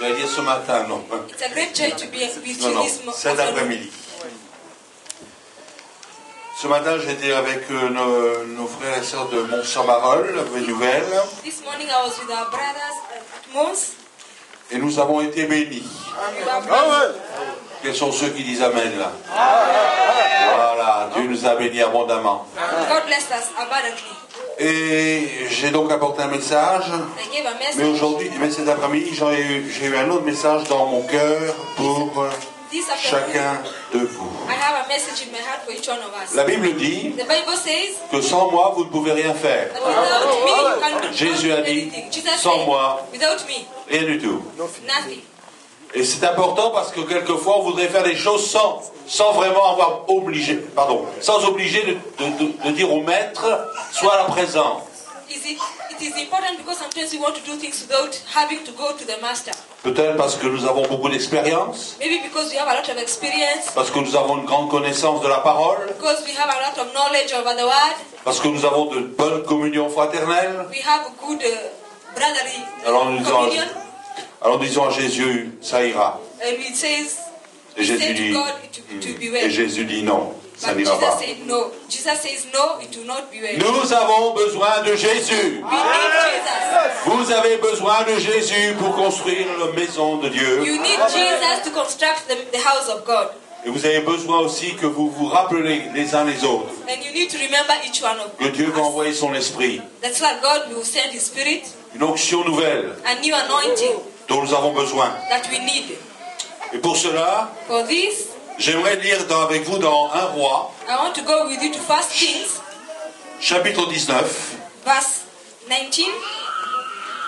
J'allais dire ce matin, non. It's a great joy to be with you Non, this cet après-midi. Ce matin, j'étais avec nos frères et sœurs de Mont-Saint-Marol, Nouvelle. This morning I was with our brothers at Mons. Et nous avons été bénis. Quels sont ceux qui disent Amen là? Voilà, Dieu nous a bénis abondamment. God blessed us abundantly. Et j'ai donc apporté un message. I gave a message. Mais aujourd'hui, cet après-midi, j'ai eu un autre message dans mon cœur pour chacun de vous. I have a message in my heart for each one of us. La Bible dit The Bible says que sans moi, vous ne pouvez rien faire. that without me, you can't Jésus a do dit, anything. Jesus sans said, moi, without me, rien du tout. nothing. Et c'est important parce que quelquefois, on voudrait faire des choses sans vraiment avoir obligé, sans obliger de dire au maître, sois là présent. It is important because sometimes we want to do things without having to go to the master. Peut-être parce que nous avons beaucoup d'expérience, Maybe because we have a lot of experience, parce que nous avons une grande connaissance de la parole, because we have a lot of knowledge over the word, parce que nous avons de bonnes communions fraternelles. we have a good brotherly Alors communion, nous disons à Jésus, ça ira. and it says, Et Jésus say to dit, God it will be well. et Jésus dit non, ça But n'ira pas. Jesus said no. Jesus says no, it will not be well. Nous avons besoin de Jésus. We need Jesus. Vous avez besoin de Jésus pour construire la maison de Dieu. You need Jesus to construct the house of God. Et vous avez besoin aussi que vous vous rappelez les uns les autres And you need to remember each one of que Dieu va us. envoyer son esprit, That's why God will send His Spirit, une onction nouvelle a new anointing dont nous avons besoin. that we need. Et pour cela, For this, j'aimerais lire avec vous dans 1 Roi, I want to go with you to 1 Kings, chapitre 19, verse 19,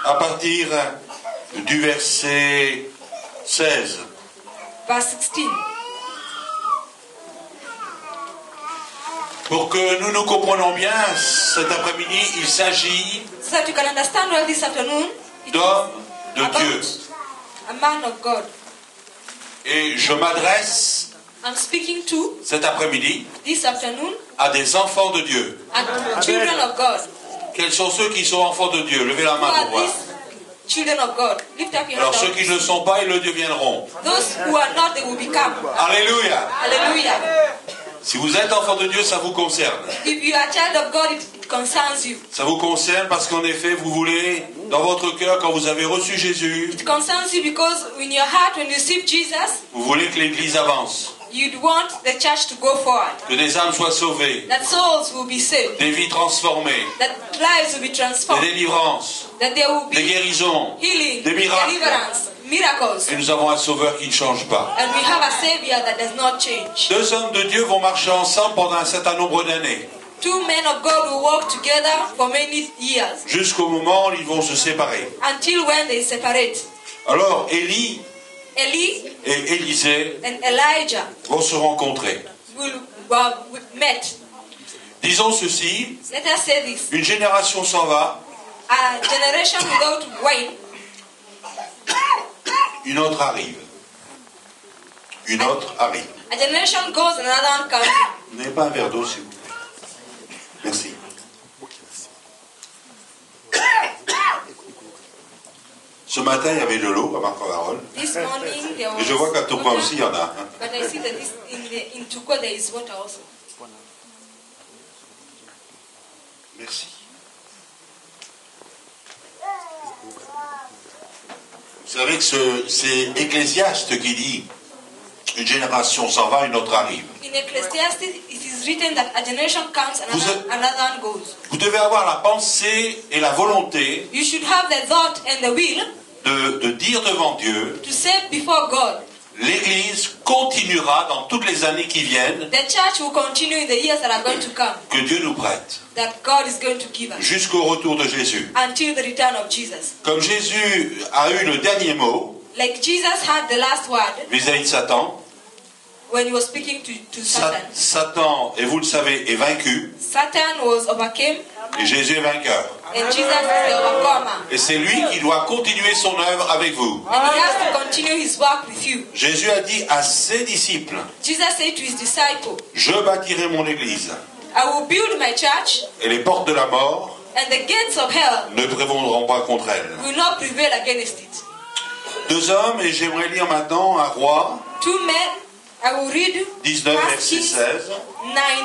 à partir du verset 16. verse 16. Pour que nous nous comprenions bien, cet après-midi, il s'agit So that you can understand well this afternoon, it is d'hommes de Dieu. about a man of God. Et je m'adresse I'm speaking to cet après-midi this afternoon à des enfants de Dieu. and children of God. Quels sont ceux qui sont enfants de Dieu? Levez la Who main are pour voir. these children of God? Lift up your Alors hand. ceux qui ne le sont pas, ils le deviendront. Those who are not, they will become. Alléluia. Hallelujah. Si vous êtes enfant de Dieu, ça vous concerne. If you are a child of God, it concerns you. Ça vous concerne parce qu'en effet, vous voulez, dans votre cœur, quand vous avez reçu Jésus, It concerns you because in your heart, when you receive Jesus, vous voulez que l'Église avance, you'd want the church to go forward. que des âmes soient sauvées, That souls will be saved. des vies transformées, That lives will be des transformed. délivrances, That there will des be guérisons, healing, des miracles. deliverance, miracles. Et nous avons un Sauveur qui ne change pas. And we have a Savior that does not change. Deux hommes de Dieu vont marcher ensemble pendant un certain nombre d'années, Two men of God will walk together for many years jusqu'au moment où ils vont se séparer. until when they separate. Alors Élie Eli et Élisée and Elijah vont se rencontrer. will met. Disons ceci, Let us say this. une génération s'en va, A generation without wine, une autre arrive. Une autre arrive. a generation goes and another one comes. Vous n'avez pas un verre d'eau, s'il vous plaît? Merci. Ce matin, il y avait de l'eau à Marc-en-Varol. This morning there was Et je vois qu'à Tourcoing water, aussi, il y en a. Hein. but I see that in Tukwa there is water also. Merci. Vous savez que c'est Ecclésiaste qui dit une génération s'en va, une autre arrive. In Ecclesiastes it is written that a generation comes and another one goes. Vous devez avoir la pensée et la volonté You should have the thought and the will de dire devant Dieu, to say before God. l'Église continuera dans toutes les années qui viennent, The church will continue in the years that are going to come. que Dieu nous prête, That God is going to give us jusqu'au retour de Jésus. until the return of Jesus. Comme Jésus a eu le dernier mot Like Jesus had the last word vis-à-vis de Satan, when he was speaking to Satan. Satan, et vous le savez, est vaincu, Satan was overcame et Jésus est vainqueur. and Jesus is the overcomer. Et c'est lui qui doit continuer son œuvre avec vous. And he has to continue his work with you. Jésus a dit à ses disciples, Jesus said to his disciples, je bâtirai mon église, I will build my church et les portes de la mort and the gates of hell ne prévaudront pas contre elle. will not prevail against it. 2 hommes, et j'aimerais lire maintenant un roi, 2 men. I will read 19, 1 verset Kings 16.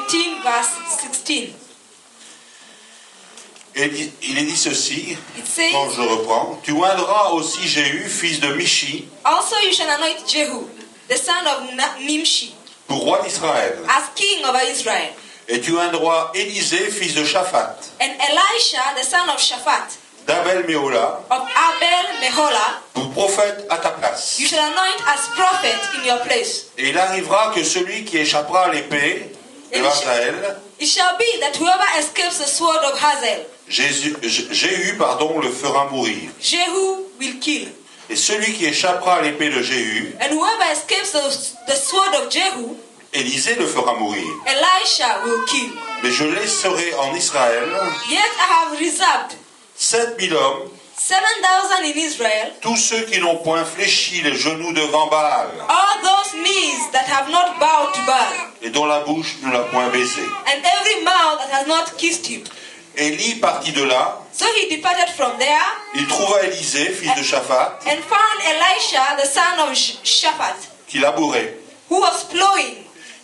19, verse 16. Et il est dit ceci, It says, quand je reprends, tu oindras aussi Jéhu, fils de Michi, also you shall anoint Jehu, the son of Nimshi, pour roi d'Israël. as king over Israel. Et tu oindras Élisée, fils de Shaphat, And Elisha, the son of Shaphat, d'Abel Méhola, of Abel Meholah, pour prophète à ta place. you shall anoint as prophet in your place. Et il arrivera que celui qui échappera à l'épée de Hazaël, It shall be that whoever escapes the sword of Hazael, Jéhu, le fera mourir. Jehu will kill. Et celui qui échappera à l'épée de Jéhu, And whoever escapes the sword of Jehu, Élisée le fera mourir. Elisha will kill. Mais je laisserai en Israël Yet I have reserved 7000 hommes, 7,000 in Israel, tous ceux qui n'ont point fléchi les genoux devant Baal, all those knees that have not bowed to Baal, et dont la bouche ne l'a point baisé. and every mouth that has not kissed him. Élie partit de là, So he departed from there il trouva Élisée, fils de Shaphat, and found Elisha, the son of Shaphat, qui labourait. who was plowing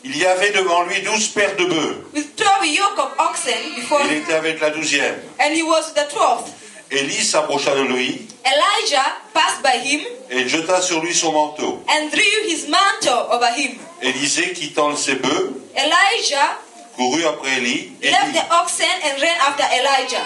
Il y avait devant lui 12 paires de bœufs. with 12 yoke of oxen before Il him, était avec la 12e. and he was the 12th. Élie s'approcha de lui Elijah passed by him et il jeta sur lui son manteau. and threw his mantle over him. Élisée, quittant ses bœufs, Elijah courut après Élie et left dit, the oxen and ran after Elijah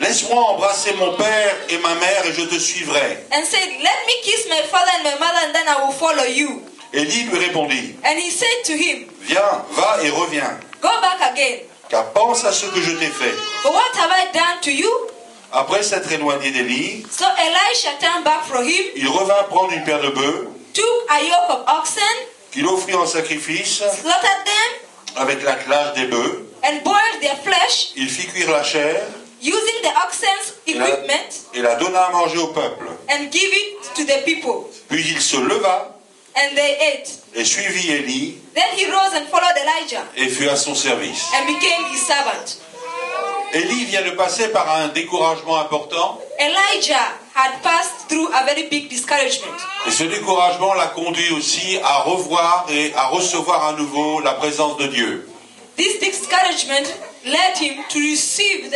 laisse-moi embrasser mon père et ma mère et je te suivrai. and said, let me kiss my father and my mother and then I will follow you. Élie lui répondit, And he said to him, viens, va et reviens, go back again. car pense à ce que je t'ai fait. But what have I done to you? Après s'être éloigné d'Élie, So Elisha turned back from him, il revint prendre une paire de bœufs took a yoke of oxen, qu'il offrit en sacrifice slaughtered them, avec l'attelage des bœufs. and boiled their flesh, Il fit cuire la chair using the oxen's equipment, et la donna à manger au peuple. and give it to the people. Puis il se leva And they ate. et suivit Élie Then he rose and followed Elijah et fut à son service. and became his servant. Élie vient de passer par un découragement important Elijah had passed through a very big discouragement. et ce découragement l'a conduit aussi à revoir et à recevoir à nouveau la présence de Dieu. This discouragement led him to receive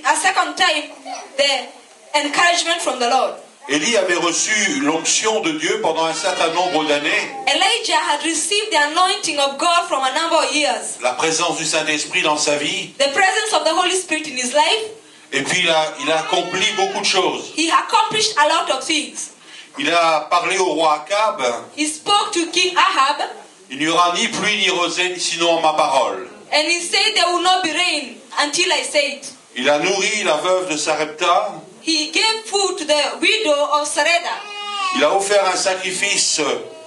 a second time the encouragement from the Lord. Élie avait reçu l'onction de Dieu pendant un certain nombre d'années, Elijah had received the anointing of God from a number of years. la présence du Saint-Esprit dans sa vie, The presence of the Holy Spirit in his life. et puis il a accompli beaucoup de choses. He accomplished a lot of things. Il a parlé au roi Akab, He spoke to King Ahab il n'y aura ni pluie ni rosée sinon ma parole. and he said there will not be rain until I say it. Il a nourri la veuve de Sarepta, He gave food to the widow of Sareda. il a offert un sacrifice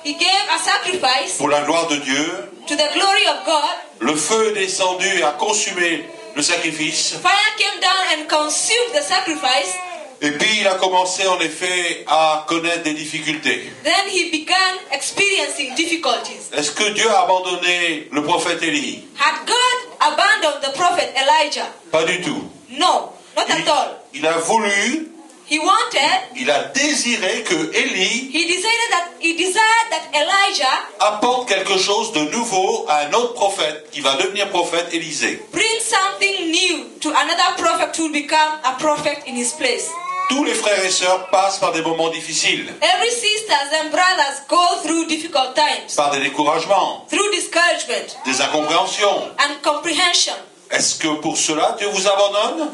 He gave a sacrifice pour la gloire de Dieu. to the glory of God. Le feu est descendu et a consumé le sacrifice. Fire came down and consumed the sacrifice. Et puis il a commencé en effet à connaître des difficultés. Then he began experiencing difficulties. Est-ce que Dieu a abandonné le prophète Élie? Had God abandoned the prophet Elijah? Pas du tout. No, not at all. Il a voulu, He wanted, il a désiré que Élie he desired that Elijah apporte quelque chose de nouveau à un autre prophète qui va devenir prophète, Élisée. bring something new to another prophet who will become a prophet in his place. Tous les frères et sœurs passent par des moments difficiles, Every sisters and brothers go through difficult times, par des découragements, through discouragement des incompréhensions. and comprehension. Est-ce que pour cela Dieu vous abandonne?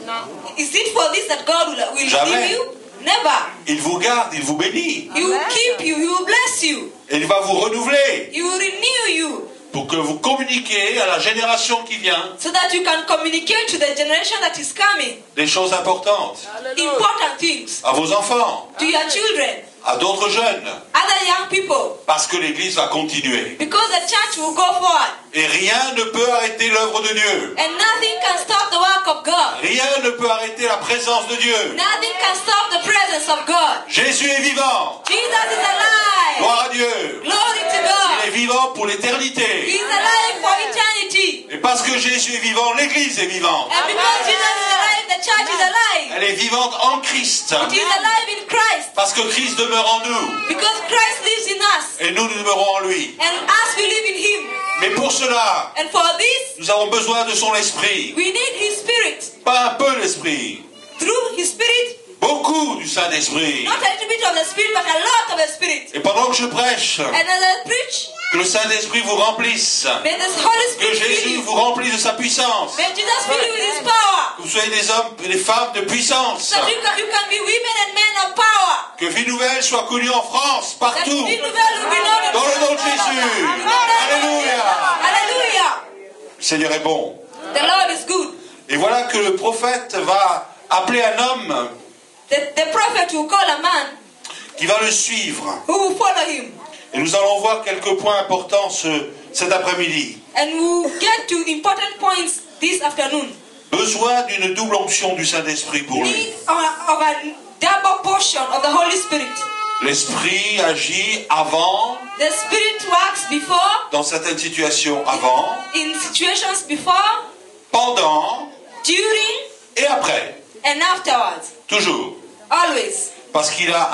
Is it for this that God will Jamais. leave you? Never. Il vous garde, il vous bénit. He will keep you, He will bless you, Et il va vous renouveler He will renew you, pour que vous communiquiez à la génération qui vient so that you can communicate to the generation that is coming des choses importantes, important things à vos enfants, to your children, à d'autres jeunes, other young people, parce que l'Église va continuer. because the church will go forward Et rien ne peut arrêter l'œuvre de Dieu. and nothing can stop the work of God. Rien ne peut arrêter la présence de Dieu. Nothing can stop the presence of God. Jésus est vivant. Jesus is alive. Gloire à Dieu. Glory to Il God. est vivant pour He l'éternité. is alive for eternity. Et parce que Jésus est vivant, l'Église est vivante. And because Jesus is alive, the church is alive. Elle est vivante en Christ. It is alive in Christ. Parce que Christ demeure en nous. Because Christ lives in us. Et nous demeurons en lui. And us, we live in Him. Mais pour cela, And for this, nous avons besoin de son esprit. we need His Spirit. Pas un peu l'esprit. Through His Spirit, Beaucoup du Saint-Esprit. not a little bit of the Spirit, but a lot of the Spirit. Et pendant que je prêche, And as I preach, que le Saint-Esprit vous remplisse. may the Holy Que Spirit fill Jésus you. vous remplisse de sa puissance. May Jesus fill you with His power. Que vous soyez des hommes et des femmes de puissance. So that you can be women and men of power. Que Vie Nouvelle soit connue en France, That partout. Vie Nouvelle will be known in Dans le nom de Jésus. Alléluia. Hallelujah. Le Seigneur est bon. The Lord is good. Et voilà que le prophète va appeler un homme The prophet will call a man qui va le suivre. who will follow him. Et nous allons voir quelques points importants cet après-midi. And we'll get to important points this afternoon. Besoin d'une double onction du Saint-Esprit pour lui. Need of a double portion of the Holy Spirit. L'Esprit agit avant, The Spirit works before, dans certaines situations avant, in situations before, pendant during, et après. and afterwards. Toujours. Always. Parce qu'il a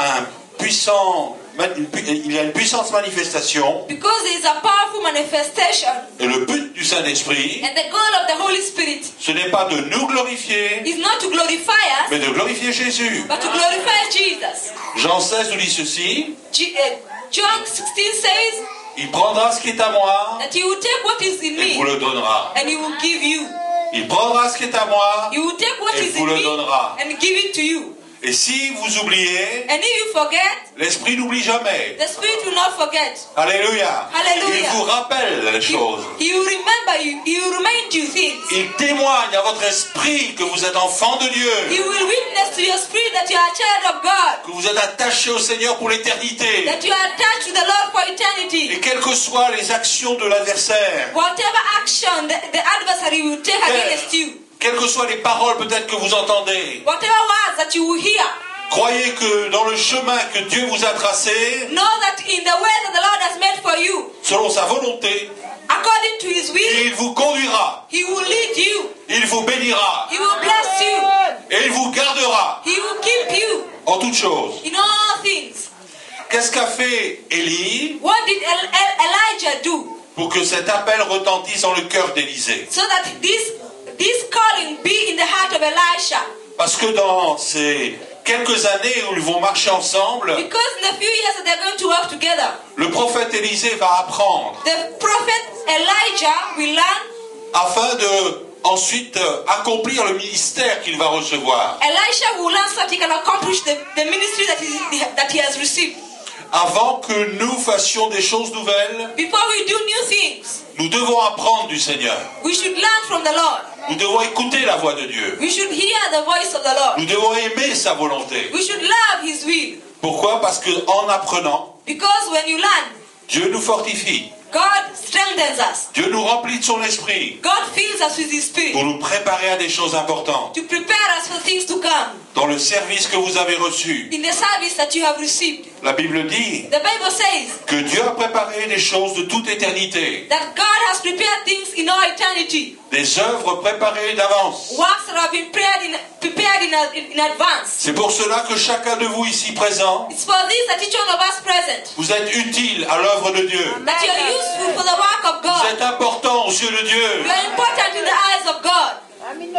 il a une puissante manifestation. Because it is a powerful manifestation. Et le but du Saint-Esprit, And the goal of the Holy Spirit ce n'est pas de nous glorifier, is not to glorify us, mais de glorifier Jésus. but to glorify Jesus. Jean 16 nous dit ceci, John 16 says il prendra ce qui est à moi that He will take what is in et vous me le donnera. and He will give you. Il prendra ce qui est à moi He will take what et is vous in le me donnera. and give it to you. Et si vous oubliez, And if you forget, l'Esprit n'oublie jamais. the Spirit will not forget. Alléluia. Alléluia. Il vous rappelle les choses. He will remember you. He will remind you things. Il témoigne à votre esprit que vous êtes enfant de He Dieu, will witness to your spirit that you are a child of God, que vous êtes attaché au Seigneur pour l'éternité. that you are attached to the Lord for eternity. Et quelles que soient les actions de l'adversaire, Whatever action the adversary will take against you, quelles que soient les paroles peut-être que vous entendez, whatever words that you will hear, croyez que dans le chemin que Dieu vous a tracé, know that in the way that the Lord has made for you, selon sa volonté, according to His will, il vous conduira, He will lead you. il vous bénira He will bless you. et il vous gardera He will keep you en toutes choses. in all things. Qu'est-ce qu'a fait Élie What did Elijah do pour que cet appel retentisse dans le cœur d'Élisée? so that this calling be in the heart of Elisha? Parce que dans ces quelques années où ils vont marcher ensemble, Because in the few years that they're going to work together, le prophète Élisée va apprendre the prophet Elijah will learn. afin de ensuite accomplir le ministère qu'il va recevoir. Elisha will learn so that he can accomplish the ministry that he has received. Avant que nous fassions des choses nouvelles, Before we do new things, nous devons apprendre du Seigneur. we should learn from the Lord. Nous devons écouter la voix de Dieu. We should hear the voice of the Lord. Nous devons aimer sa volonté. We should love His will. Pourquoi? Parce qu'en apprenant, Because when you learn, Dieu nous fortifie. God strengthens us. Dieu nous remplit de son esprit God fills us with His Spirit pour nous préparer à des choses importantes. to prepare us for things to come. Dans le service que vous avez reçu, In the service that you have received, la Bible dit the Bible says que Dieu a préparé des choses de toute éternité, that God has prepared things in all eternity. des œuvres préparées d'avance. Works that have been prepared in advance. C'est pour cela que chacun de vous ici présent, It's for this that each one of us present, vous êtes utile à l'œuvre de Dieu. that you are useful for the work of Vous God. êtes important aux yeux de Dieu. You are important in the eyes of God.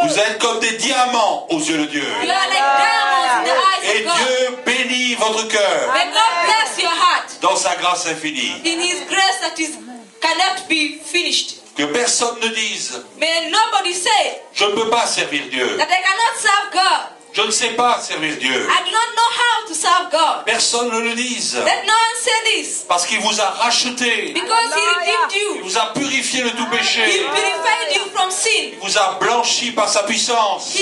Vous êtes comme des diamants aux yeux de Dieu. You are like diamonds in the eyes Et of God. Dieu bénit votre cœur May God bless your heart dans sa grâce infinie. in His grace that cannot be finished. Que personne ne dise, May nobody say je ne peux pas servir Dieu. that I cannot serve God. Je ne sais pas servir Dieu. I do not know how to serve God. Personne ne le dise. Let no one say this. Parce qu'il vous a racheté. Because He redeemed Il you. vous a purifié de tout He péché. purified you from sin. Il vous a blanchi par sa puissance.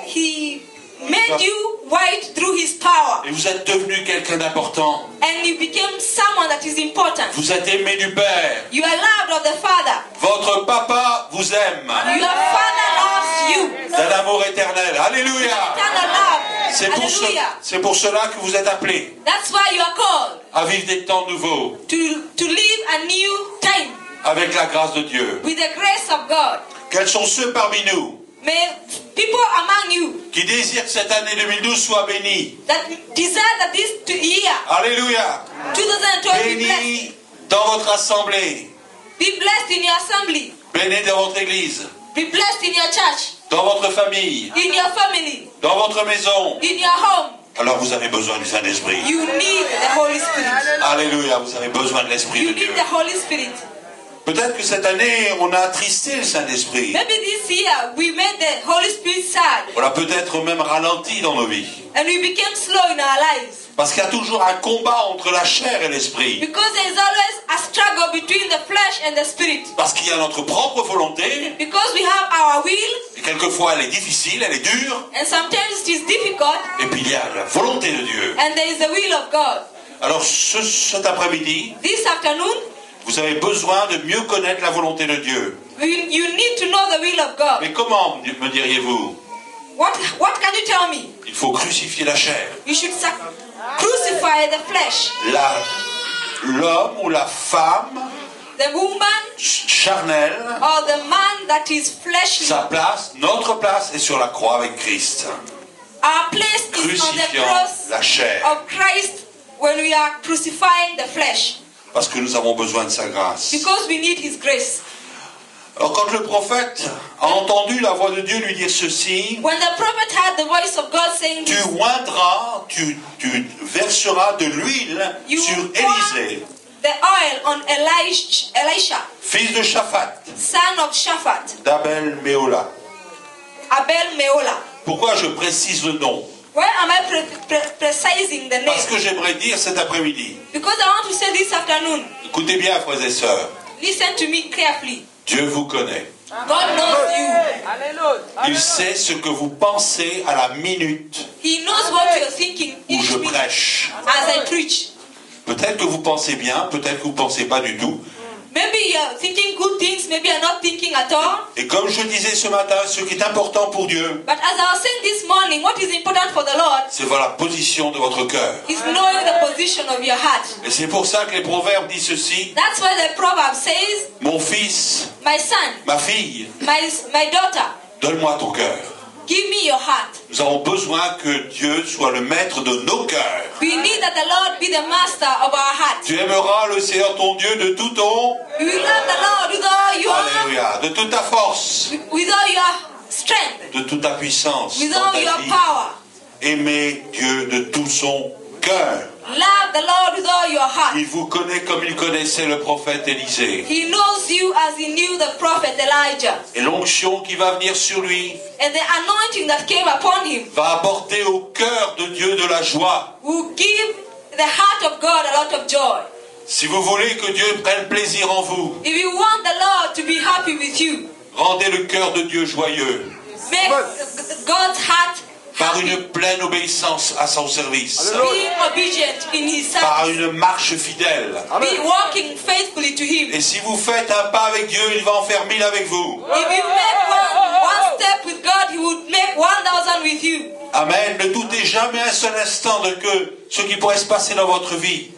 He made you white through His power. Et vous êtes devenu quelqu'un d'important. And you became someone that is important. Vous êtes aimé du Père. You are loved of the Father. Votre papa vous aime. Your Father loves you. D'un amour éternel. Alléluia. Eternal love. Hallelujah. C'est pour cela que vous êtes appelés That's why you are called à vivre des temps nouveaux to live a new time avec la grâce de Dieu. with the grace of God. Quels sont ceux parmi nous May people among you qui désirent que cette année 2012 soit bénie. that desire that this year, Alléluia. 2012, be blessed. Bénie dans votre assemblée. Be blessed in your assembly. Bénie dans votre église. Be blessed in your church, Dans votre famille. in your family, Dans votre maison. in your home. Alors vous avez besoin du Saint-Esprit. You need the Holy Spirit. Alléluia, vous avez besoin de l'Esprit You de Dieu. need the Holy Spirit. Peut-être que cette année, on a attristé le Saint-Esprit. Maybe this year we made the Holy Spirit sad On l'a peut-être même ralenti dans nos vies. and we became slow in our lives. Parce qu'il y a toujours un combat entre la chair et l'esprit. Because there is always a struggle between the flesh and the spirit. Parce qu'il y a notre propre volonté. Because we have our will, Et quelquefois, elle est difficile, elle est dure. and sometimes it is difficult, Et puis, il y a la volonté de Dieu. and there is the will of God. Alors, cet après-midi, This afternoon, vous avez besoin de mieux connaître la volonté de Dieu. you need to know the will of God. Mais comment, me diriez-vous? What can you tell me? Il faut crucifier la chair. You should crucify the flesh. L'homme ou la femme The woman charnelle, or the man that is fleshly. sa place, notre place est sur la croix avec Christ. Our place is on the Crucifiant cross la chair. of Christ when we are crucifying the flesh. Parce que nous avons besoin de sa grâce. Because we need His grace. Alors quand le prophète a entendu la voix de Dieu lui dire ceci, When the prophet heard the voice of God saying tu this, oindras, tu verseras de l'huile You sur will Élisée, the oil on Elisha, fils de Shaphat, son of Shaphat, d'Abel Méola. Abel Meola. Pourquoi je précise le nom? Why am I precising the Parce name? que j'aimerais dire cet après-midi. Because I want to say this afternoon. Écoutez bien, frères et sœurs. Listen to me carefully. Dieu vous connaît. God knows you. Il sait ce que vous pensez à la minute He knows what you're thinking où each je minute prêche. as I preach. Peut-être que vous pensez bien, peut-être que vous ne pensez pas du tout. Maybe you're thinking good things, maybe you're not thinking at all. Et comme je disais ce matin, ce qui est important pour Dieu, But as I was saying this morning, what is important for the Lord c'est voir la position de votre cœur. is knowing the position of your heart. Et c'est pour ça que les proverbes disent ceci. That's why the proverb says, Mon fils, my son, ma fille, my daughter, donne-moi ton cœur. give me your heart. Nous avons besoin que Dieu soit le maître de nos cœurs. We need that the Lord be the master of our heart. Tu aimeras le Seigneur ton Dieu de tout ton... You will love the Lord with all your Alléluia. De toute ta force, with all your strength, de toute ta puissance with dans all ta your vie. power. Aimer Dieu de tout son cœur. Love the Lord with all your heart. Il vous connaît comme il connaissait le prophète Élisée. He knows you as he knew the prophet Elijah. Et l'onction qui va venir sur lui And the anointing that came upon him va apporter au cœur de Dieu de la joie. will give the heart of God a lot of joy. Si vous voulez que Dieu prenne plaisir en vous, If you want the Lord to be happy with you, rendez le cœur de Dieu joyeux make God's heart par happy, une pleine obéissance à son service, being obedient in his par service, une marche fidèle. be walking faithfully to him. Et si vous faites un pas avec Dieu, il va en faire 1000 avec vous. If you make one step with God, he would make 1,000 with you. Amen. Ne doutez jamais un seul instant de que ce qui pourrait se passer dans votre vie.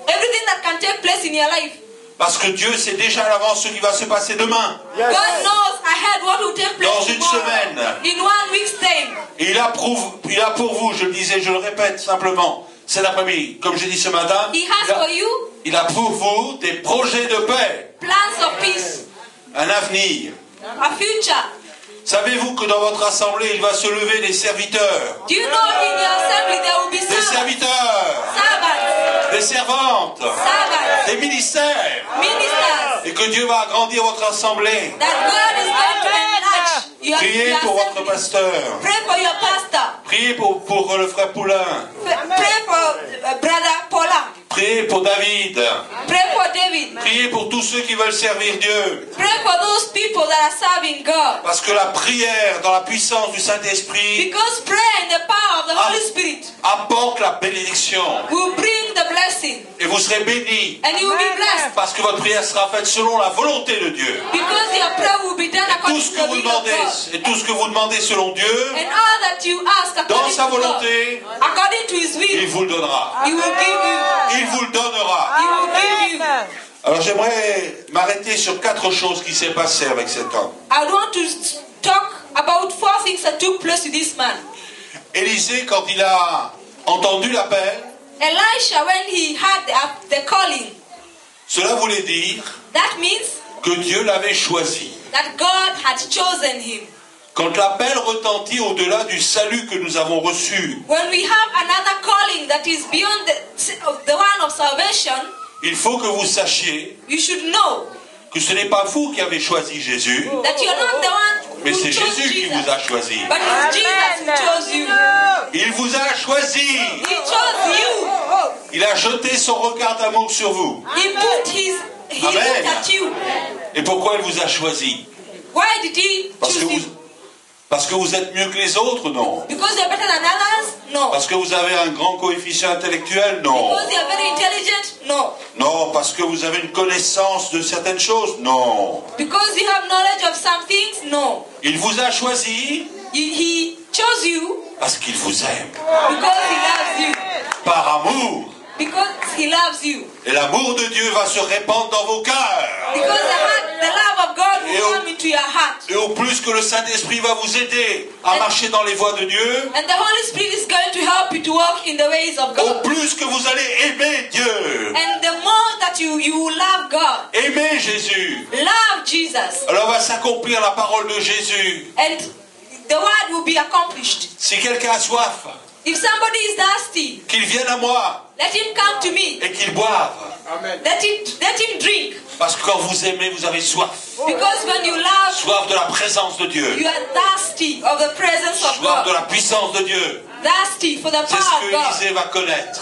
Everything that can take place in your life, Parce que Dieu sait déjà à l'avance ce qui va se passer demain. God knows ahead what will take place Dans une tomorrow, semaine. in 1 week's time. Et il a pour vous, je le disais, je le répète simplement, c'est l'après-midi, comme j'ai dit ce matin, He has for you il a pour vous des projets de paix, plans of peace, un avenir. a future. Savez-vous que dans votre assemblée, il va se lever des serviteurs, Do you know in your assembly there will be des servants, serviteurs, servants, des servantes, servants, des ministères, ministers, et que Dieu va agrandir votre assemblée. that God is going to enlarge your Priez pour votre assembly. pasteur, Pray for your pastor. priez pour le frère Poulain, Pray for brother Paula. priez pour David, Pray for David. priez pour tous ceux qui veulent servir Dieu. Pray for those people that are serving God. Parce que la prière dans la puissance du Saint-Esprit Because prayer in the power of the Holy Spirit apporte la bénédiction. will bring the blessing. Et vous serez bénis. And you will be blessed. Parce que votre prière sera faite selon la volonté de Dieu. Because your prayer will be done Tout according ce to que the vous will of demandez, God. et tout ce que vous demandez selon Dieu, And all that you ask dans according sa to God, volonté, according to His il will, vous le donnera. He will give you. Il vous le donnera. He will give you. Alors j'aimerais m'arrêter sur 4 choses qui s'est passé avec cet homme. I want to talk About 4 things that took place to this man. Élisée, quand il a entendu l'appel, Elisha, when he had the calling, cela voulait dire that means que Dieu l'avait choisi. that God had chosen him. Quand l'appel retentit au-delà du salut que nous avons reçu, When we have another calling that is beyond the one of salvation, il faut que vous sachiez you should know que ce n'est pas vous qui avez choisi Jésus, that you're not the one mais who c'est chose Jésus qui Jesus, vous a choisi. but it's Jesus who chose you. Il vous a choisi. He chose you. Il a jeté son regard d'amour sur vous. He looked at you. Et pourquoi il vous a choisi? Why did he choose you? Parce que vous êtes mieux que les autres? Non. Because you're better than others? No. Parce que vous avez un grand coefficient intellectuel? Non. Because you're very intelligent? No. Non. Parce que vous avez une connaissance de certaines choses? Non. Because you have knowledge of some things? No. Il vous a choisi He chose you parce qu'il vous aime. because he loves you. Par amour. Because he loves you. Et l'amour de Dieu va se répandre dans vos cœurs. Because the love of God will come into your heart. Et au plus que le Saint-Esprit va vous aider à marcher dans les voies de Dieu, And the Holy Spirit is going to help you to walk in the ways of au God. plus que vous allez aimer Dieu, And the more that you will love God, aimer Jésus, love Jesus, alors va s'accomplir la parole de Jésus. and the word will be accomplished. Si quelqu'un a soif, If somebody is thirsty, qu'il vienne à moi let him come to me. et qu'il boive. Let him drink. Parce que quand vous aimez, vous avez soif. Because when you love, Soif de la présence de Dieu. you are thirsty of the presence of Soif de God. la puissance de Dieu. Thirsty for the C'est power ce of que God. Élisée va connaître.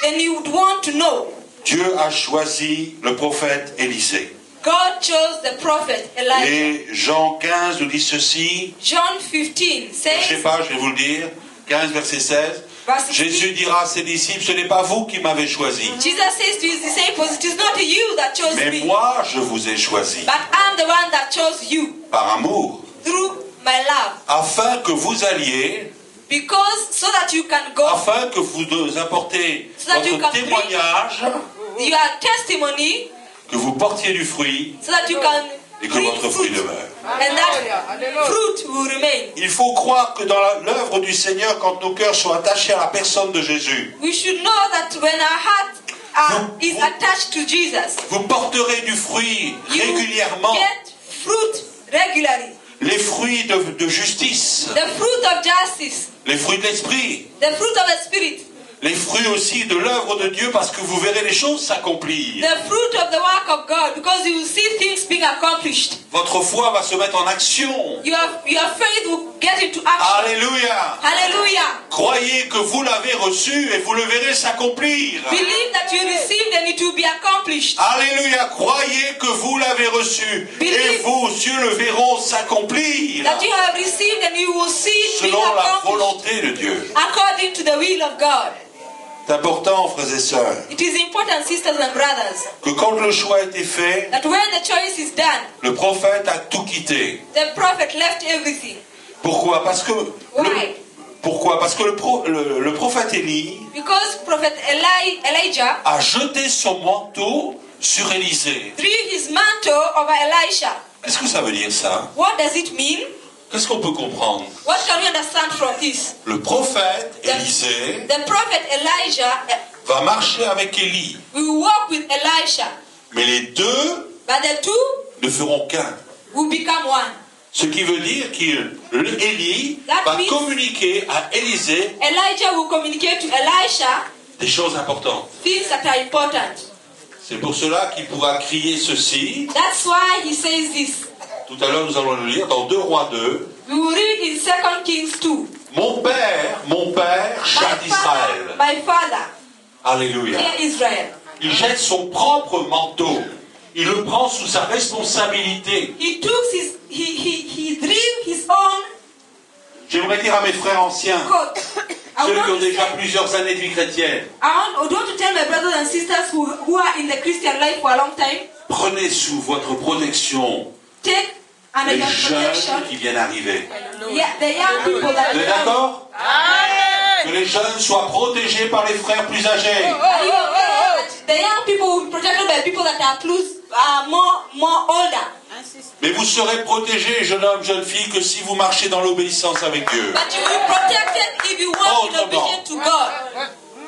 And you would want to know. Dieu a choisi le prophète Élisée. God chose the prophet Elijah. Et Jean 15 nous dit ceci. John 15 Je ne sais says, pas, je vais vous le dire. 15 verset 16. verse 16, Jésus dira à ses disciples, ce n'est pas vous qui m'avez choisi, Jesus says to his disciples, it is not you that chose mais me, moi je vous ai choisi but I'm the one that chose you par amour, through my love. afin que vous alliez, Because so that you can go, afin que vous nous apportez So that you votre can témoignage, your testimony, que vous portiez du fruit so that you can et que bring votre fruit fruit, demeure. and that fruit will remain. Il faut croire que dans l'œuvre du Seigneur, quand nos cœurs sont attachés à la personne de Jésus, We should know that when our heart is attached to Jesus, vous porterez du fruit you régulièrement, get fruit regularly. les fruits de justice, The fruit of justice, les fruits de l'esprit, the fruit of the Spirit, les fruits aussi de l'œuvre de Dieu, parce que vous verrez les choses s'accomplir. the fruit of the work of God, because you will see things being accomplished. Votre foi va se mettre en action. Your faith will get into action. Alléluia. Hallelujah. Croyez que vous l'avez reçu et vous le verrez s'accomplir. Believe that you received and it will be accomplished. Alléluia. Croyez que vous l'avez reçu et vos yeux le verront s'accomplir That you have received and you will see it being selon la accomplished volonté de Dieu. according to the will of God. C'est important, frères et sœurs, It is important, sisters and brothers, que quand le choix a été fait, that when the choice is done, le prophète a tout quitté. the prophet left everything. Pourquoi? Parce que Why? le prophète Élie Because Prophet Elijah a jeté son manteau sur Élisée. threw his mantle over Elisha. Qu'est-ce que ça veut dire ça? What does it mean? Qu'est-ce qu'on peut comprendre? What can we understand from this? Le prophète Élisée The prophet Elijah va marcher avec Élie, will walk with Elisha, mais les deux but the two ne feront qu'un. will become one. Ce qui veut dire qu'Élie That va means- communiquer à Élisée Elijah will communicate to Elisha des choses importantes. things that are important. C'est pour cela qu'il pourra crier ceci. That's why he says this. Tout à l'heure, nous allons le lire dans 2 Rois 2. We will read in 2 Kings 2. Mon père, chat d'Israël. My father, Alléluia. dear Israel. Il jette son propre manteau. Il le prend sous sa responsabilité. He took he drew his own J'aimerais dire à mes frères anciens, coat. ceux qui ont déjà plusieurs années de vie chrétienne, I want to tell my brothers and sisters who are in the Christian life for a long time, prenez sous votre protection take under les your jeunes protection, qui viennent arriver. the young people that Vous êtes d'accord? Que les jeunes soient protégés par les frères plus âgés. Are you aware that the young people will be protected by people that are more older? Mais vous serez protégés, jeune homme, jeune fille, que si vous marchez dans l'obéissance avec Dieu. But you will be protected if you walk in obedience to God.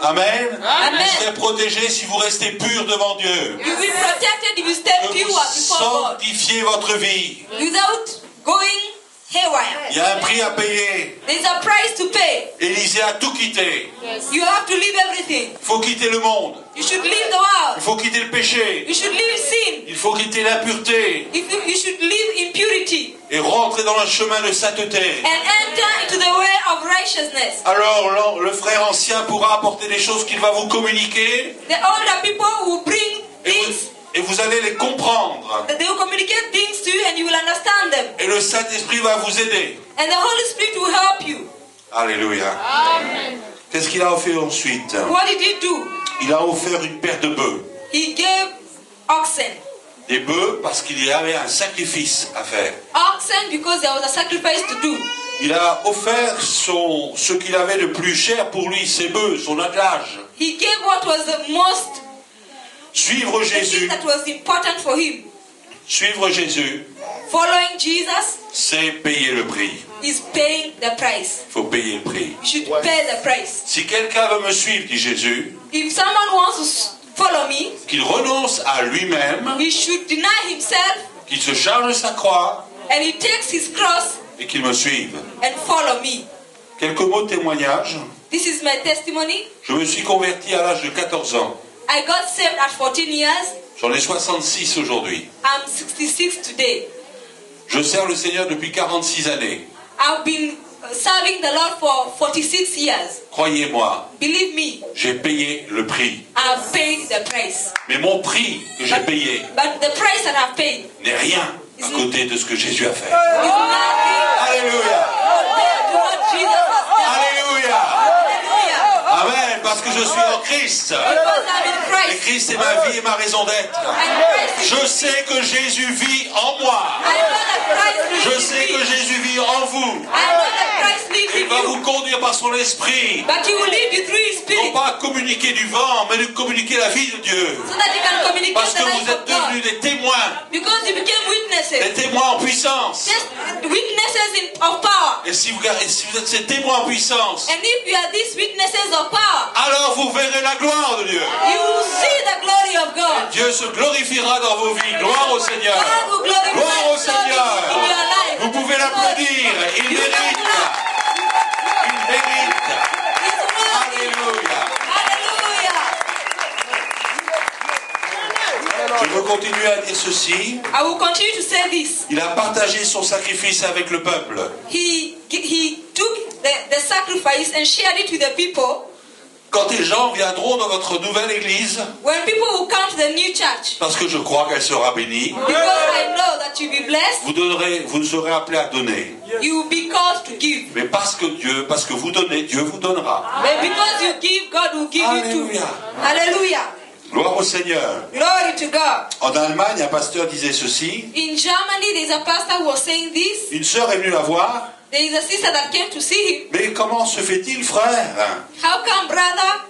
Amen. Amen. Vous serez protégés si vous restez purs devant Dieu. You will be protected if you stay Que pure vous before God. sanctifiez votre vie. Without going haywire. Il y a un prix à payer. There's a price to pay. Élisée a tout quitté. You have to leave everything. Il faut quitter le monde. You should leave the world. Il faut quitter le péché. You should leave sin. Il faut quitter l'impureté. You should live in purity Et rentrer dans le chemin de sainteté. and enter into the way of righteousness. Alors le frère ancien pourra apporter des choses qu'il va vous communiquer. The older people will bring things. Et vous allez les comprendre. They will communicate things to you and you will understand them. Et le Saint-Esprit va vous aider. And the Holy Spirit will help you. Alléluia. Qu'est-ce qu'il a offert ensuite? What did he do? Il a offert une paire de bœufs. He gave oxen. Des bœufs parce qu'il y avait un sacrifice à faire. Oxen because there was a sacrifice to do. Il a offert ce qu'il avait de plus cher pour lui, ses bœufs, son attelage. He gave what was the most Suivre the thing Jésus, that was important for him. suivre Jésus, Following Jesus c'est payer le prix. is paying the price. Il faut payer le prix. You should pay the price. Si quelqu'un veut me suivre, dit Jésus, If someone wants to follow me, qu'il renonce à lui-même, he should deny himself qu'il se charge de sa croix and he takes his cross et qu'il me suive. and follow me. Quelques mots de témoignage. This is my testimony. Je me suis converti à l'âge de 14 ans. I got saved at 14 years. J'en ai 66 aujourd'hui. I'm 66 today. Je sers le Seigneur depuis 46 années. I've been serving the Lord for 46 years. Croyez-moi, Believe me, j'ai payé le prix. I've paid the price. Mais mon prix que j'ai payé But the price that I've paid n'est rien à côté de ce que Jésus a fait. is nothing Alléluia. compared to what Jesus has done. Alléluia. Hallelujah. Amen. Parce que je suis en Christ. Because I'm in Et Christ. Christ est ma vie et ma raison d'être. And Christ is Je sais que Jésus vit en moi. I know that Christ Je lives sais in que me. Jésus vit en vous. I know that Christ lives Il in va you. vous conduire par son esprit. But he will lead you through his Non spirit pas à communiquer du vent, mais de communiquer la vie de Dieu. so that you can communicate Parce the que life vous êtes of God. devenus des témoins. Because you became witnesses. Des témoins en puissance. Just witnesses of power. Et si vous êtes ces témoins en puissance, And if you are these witnesses of power, alors vous verrez la gloire de Dieu. you will see the glory of God. Dieu se glorifiera dans vos vies. Gloire au Seigneur. God will glorify Gloire au himself in Seigneur. your life. Vous pouvez l'applaudir. Il You can mérite. clap. Il mérite. He's worthy. Alléluia. Hallelujah. Je veux continuer à dire ceci. I will continue to say this. Il a partagé son sacrifice avec le peuple. He took the sacrifice and shared it with the people. Quand les gens viendront dans votre nouvelle église, When people will come to the new church, parce que je crois qu'elle sera bénie, because I know that you'll be blessed, vous serez appelés à donner. you will be called to give. Mais parce que vous donnez, Dieu vous donnera. But because you give, God will give you too. Alléluia. Hallelujah. Gloire au Seigneur. Glory to God. En Allemagne, un pasteur disait ceci. In Germany, there's a pastor who was saying this. Une sœur est venue la voir. There is a sister that came to see him. Mais comment se fait-il, frère? How come, brother?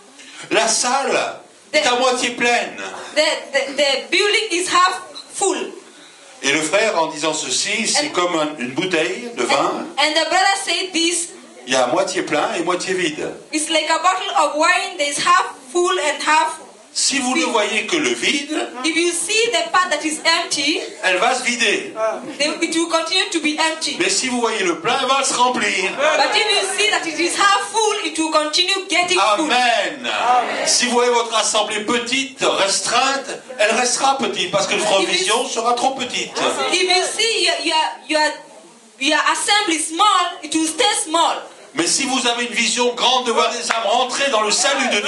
La salle est à moitié pleine. The building is half full. Et le frère, en disant ceci, c'est comme une bouteille de vin. And the brother said this. Il y a moitié plein et moitié vide. It's like a bottle of wine. There's half full and half. Si vous ne voyez que le vide, If you see the part that is empty, elle va se vider. then it will continue to be empty. Mais si vous voyez le plein, elle va se remplir. But if you see that it is half full, it will continue getting full. Amen. Si vous voyez votre assemblée petite, restreinte, elle restera petite parce que la provision sera trop petite. If you see your assembly small, it will stay small. Mais si vous avez une vision grande de voir des âmes rentrer dans le salut de Dieu,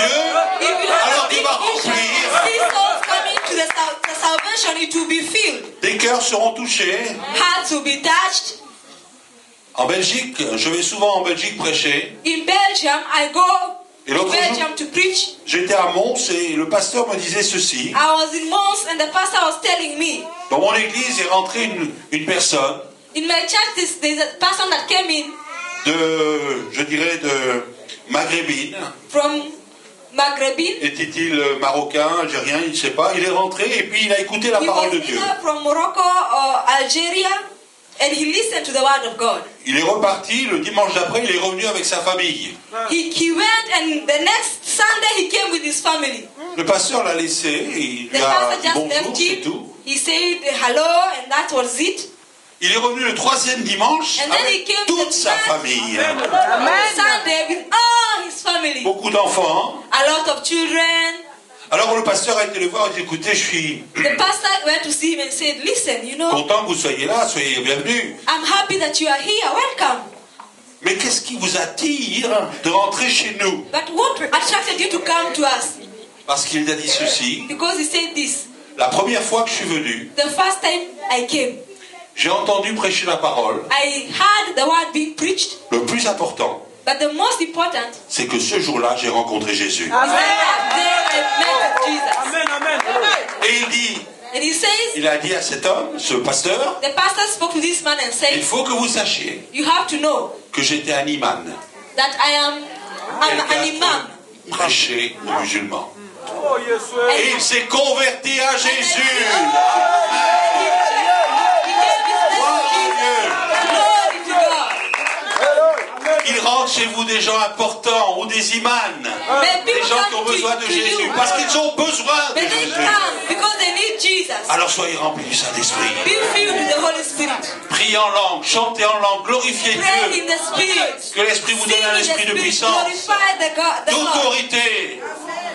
If you have alors a big Dieu va vision, see remplir. souls coming to the salvation, it will be filled. Des cœurs seront touchés. Hearts will be touched. En Belgique, je vais souvent en Belgique prêcher. In Belgium, I go Et to l'autre Belgium jour, to preach. j'étais à Mons et le pasteur me disait ceci. I was in Mons and the pastor was telling me, Dans mon église est rentrée une personne in my church, there's a person that came in de, je dirais, de maghrébine. from Maghrébine. Était-il marocain, algérien, il ne sait pas. Il est rentré et puis il a écouté la He parole was de Dieu. either from Morocco or Algeria, and he listened to the word of God. Il est reparti, le dimanche d'après, il est revenu avec sa famille. He went, and the next Sunday he came with his family. Le pasteur l'a laissé, il The lui a pastor dit just bonjour, left c'est him. tout. He said hello, and that was it. Il est revenu le troisième dimanche And then he avec came toute the sa third famille. Sunday with all his family. Beaucoup d'enfants. A lot of children. Alors le pasteur a été le voir et dit, écoutez, je suis The pastor went to see him and said, listen, you know, content que vous soyez là, soyez bienvenus. I'm happy that you are here. Welcome. Mais qu'est-ce qui vous attire de rentrer chez nous? But what attracted you to come to us? Parce qu'il a dit ceci, Because he said this. la première fois que je suis venu, The first time I came, j'ai entendu prêcher la parole. I heard the word being preached. Le plus important, But the most important is c'est que ce jour-là, j'ai rencontré Jésus. that day I met Jesus. Amen, amen. Et il dit, And he says, il a dit à cet homme, ce pasteur, the pastor spoke to this man and il said, faut que vous sachiez you have to know que j'étais un imam, that I'm an imam. prêché aux musulmans. Oh, yes, sir. Et il s'est converti à Jésus. Il rentre chez vous des gens importants ou des imams, des gens qui ont besoin de Jésus, parce qu'ils ont besoin de But they Jésus. come because they need Jesus. Alors soyez remplis du Saint-Esprit. Be filled with the Holy Spirit. Priez en langue, chantez en langue, glorifiez Pray Dieu. in the Spirit. Que l'Esprit vous Sing donne un in the esprit de Spirit. puissance, Glorify the Lord. d'autorité.